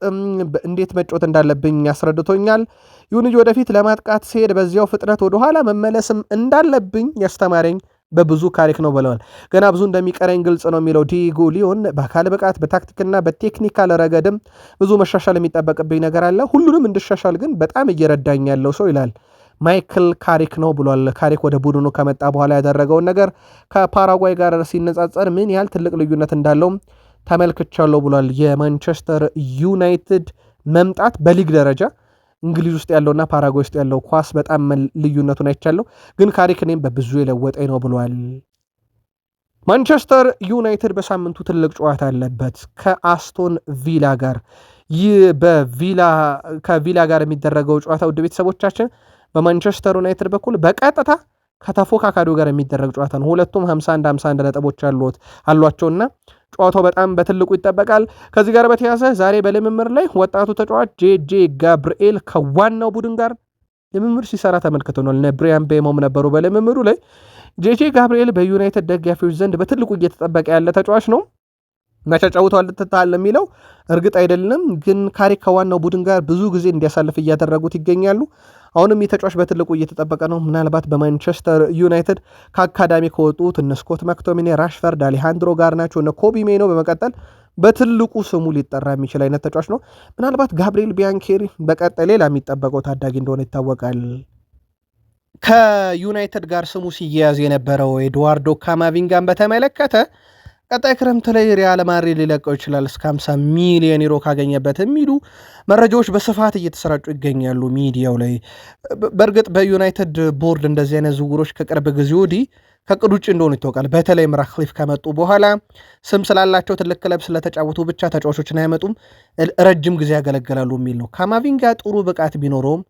A: እንዴት መጫወት እንዳለብኝ ያስረድቶኛል። ይሁን እንጂ ወደፊት ለማጥቃት ሲሄድ በዚያው ፍጥነት ወደኋላ መመለስም እንዳለብኝ ያስተማረኝ በብዙ ካሪክ ነው ብለዋል። ገና ብዙ እንደሚቀረኝ ግልጽ ነው የሚለው ዲያጎ ሊዮን በአካል ብቃት በታክቲክና በቴክኒካል ረገድም ብዙ መሻሻል የሚጠበቅብኝ ነገር አለ፣ ሁሉንም እንድሻሻል ግን በጣም እየረዳኝ ያለው ሰው ይላል ማይክል ካሪክ ነው ብሏል። ካሪክ ወደ ቡድኑ ከመጣ በኋላ ያደረገውን ነገር ከፓራጓይ ጋር ሲነጻጸር ምን ያህል ትልቅ ልዩነት እንዳለውም ተመልክቻለሁ ብሏል። የማንቸስተር ዩናይትድ መምጣት በሊግ ደረጃ እንግሊዝ ውስጥ ያለውና ፓራጓይ ውስጥ ያለው ኳስ በጣም ልዩነቱን አይቻለሁ፣ ግን ካሪክ እኔም በብዙ የለወጠኝ ነው ብሏል። ማንቸስተር ዩናይትድ በሳምንቱ ትልቅ ጨዋታ አለበት ከአስቶን ቪላ ጋር። ይህ ከቪላ ጋር የሚደረገው ጨዋታ ውድ ቤተሰቦቻችን በማንቸስተር ዩናይትድ በኩል በቀጥታ ከተፎካካሪው ጋር የሚደረግ ጨዋታ ነው። ሁለቱም 51 ነጥቦች አሏቸውና ጨዋታው በጣም በትልቁ ይጠበቃል። ከዚህ ጋር በተያዘ ዛሬ በልምምር ላይ ወጣቱ ተጫዋች ጄጄ ጋብርኤል ከዋናው ቡድን ጋር ልምምር ሲሰራ ተመልክተናል። ብሪያን ቤሞም ነበሩ በልምምሩ ላይ። ጄጄ ጋብርኤል በዩናይትድ ደጋፊዎች ዘንድ በትልቁ እየተጠበቀ ያለ ተጫዋች ነው። መቼ ጨዋታው ልትታል የሚለው እርግጥ አይደለም፣ ግን ካሪክ ከዋናው ቡድን ጋር ብዙ ጊዜ እንዲያሳልፍ እያደረጉት ይገኛሉ። አሁንም የተጫዋች በትልቁ እየተጠበቀ ነው። ምናልባት በማንቸስተር ዩናይትድ ከአካዳሚ ከወጡት እነ ስኮት ማክቶሚኔ፣ ራሽፈርድ፣ አሌሃንድሮ ጋርናቾ፣ እነ ኮቢ ሜኖ በመቀጠል በትልቁ ስሙ ሊጠራ የሚችል አይነት ተጫዋች ነው። ምናልባት ጋብሪኤል ቢያንኬሪ በቀጣይ ሌላ የሚጠበቀው ታዳጊ እንደሆነ ይታወቃል። ከዩናይትድ ጋር ስሙ ሲያያዝ የነበረው ኤድዋርዶ ካማቪንጋን በተመለከተ ቀጣይ ክረምት ላይ ሪያል ማድሪድ ሊለቀው ይችላል እስከ 50 ሚሊዮን ዩሮ ካገኘበት የሚሉ መረጃዎች በስፋት እየተሰራጩ ይገኛሉ ሚዲያው ላይ። በእርግጥ በዩናይትድ ቦርድ እንደዚህ አይነት ዝውውሮች ከቅርብ ጊዜ ወዲህ ከቅድ ውጭ እንደሆኑ ይታወቃል። በተለይም ራክሊፍ ከመጡ በኋላ ስም ስላላቸው ትልቅ ክለብ ስለተጫወቱ ብቻ ተጫዋቾችን አያመጡም፣ ረጅም ጊዜ ያገለግላሉ የሚል ነው። ካማቪንጋ ጥሩ ብቃት ቢኖረውም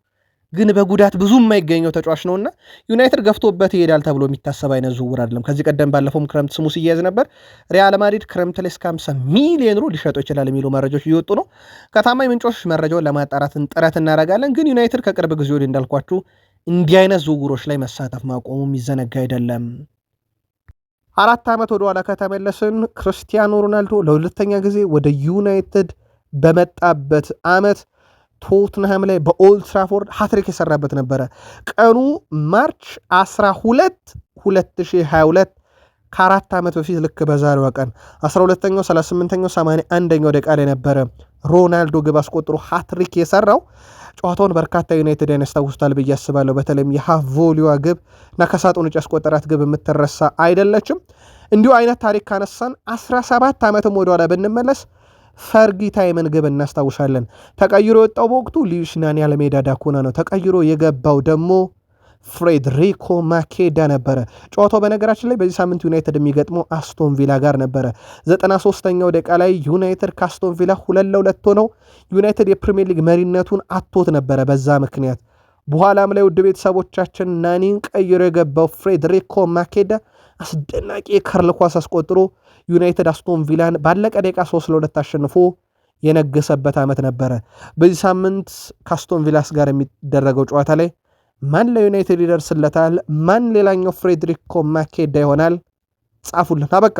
A: ግን በጉዳት ብዙ የማይገኘው ተጫዋች ነውና ዩናይትድ ገፍቶበት ይሄዳል ተብሎ የሚታሰብ አይነት ዝውውር አይደለም። ከዚህ ቀደም ባለፈውም ክረምት ስሙ ሲያያዝ ነበር። ሪያል ማድሪድ ክረምት ላይ እስከ 50 ሚሊዮን ዩሮ ሊሸጠው ይችላል የሚሉ መረጃዎች እየወጡ ነው። ከታማኝ ምንጮች መረጃውን ለማጣራት ጥረት እናደርጋለን። ግን ዩናይትድ ከቅርብ ጊዜ ወዲህ እንዳልኳችሁ እንዲህ አይነት ዝውውሮች ላይ መሳተፍ ማቆሙ የሚዘነጋ አይደለም። 4 ዓመት ወደኋላ ከተመለስን ክርስቲያኖ ሮናልዶ ለሁለተኛ ጊዜ ወደ ዩናይትድ በመጣበት ዓመት ቶትንሃም ላይ በኦልድ ትራፎርድ ሃትሪክ የሰራበት ነበረ። ቀኑ ማርች 12 2022 ከአራት ዓመት በፊት ልክ በዛሬዋ ቀን 12ኛው 38ኛው 81ኛው ደቂቃ ላይ ነበረ ሮናልዶ ግብ አስቆጥሮ ሃትሪክ የሰራው። ጨዋታውን በርካታ ዩናይትድ ያስታውሱታል ብዬ አስባለሁ። በተለይም የሃፍ ቮሊዋ ግብ እና ከሳጥን ውጭ ያስቆጠራት ግብ የምትረሳ አይደለችም። እንዲሁ አይነት ታሪክ ካነሳን 17 ዓመትም ወደኋላ ብንመለስ ፈርጊ ታይምን ግብ እናስታውሳለን። ተቀይሮ የወጣው በወቅቱ ሉዊስ ናኒ አልሜዳ ዳኩና ነው። ተቀይሮ የገባው ደግሞ ፍሬድሪኮ ማኬዳ ነበረ። ጨዋታው በነገራችን ላይ በዚህ ሳምንት ዩናይትድ የሚገጥመው አስቶን ቪላ ጋር ነበረ። 93ኛው ደቂቃ ላይ ዩናይትድ ከአስቶን ቪላ 2-2 ሆነው ዩናይትድ የፕሪሚየር ሊግ መሪነቱን አጥቶት ነበረ። በዛ ምክንያት በኋላም ላይ ውድ ቤተሰቦቻችን ናኒን ቀይሮ የገባው ፍሬድሪኮ ማኬዳ አስደናቂ የከርል ኳስ አስቆጥሮ ዩናይትድ አስቶን ቪላን ባለቀ ደቂቃ 3-2 አሸንፎ የነገሰበት ዓመት ነበረ። በዚህ ሳምንት ከአስቶን ቪላስ ጋር የሚደረገው ጨዋታ ላይ ማን ለዩናይትድ ይደርስለታል? ማን ሌላኛው ፍሬድሪኮ ማኬዳ ይሆናል? ጻፉልን። አበቃ።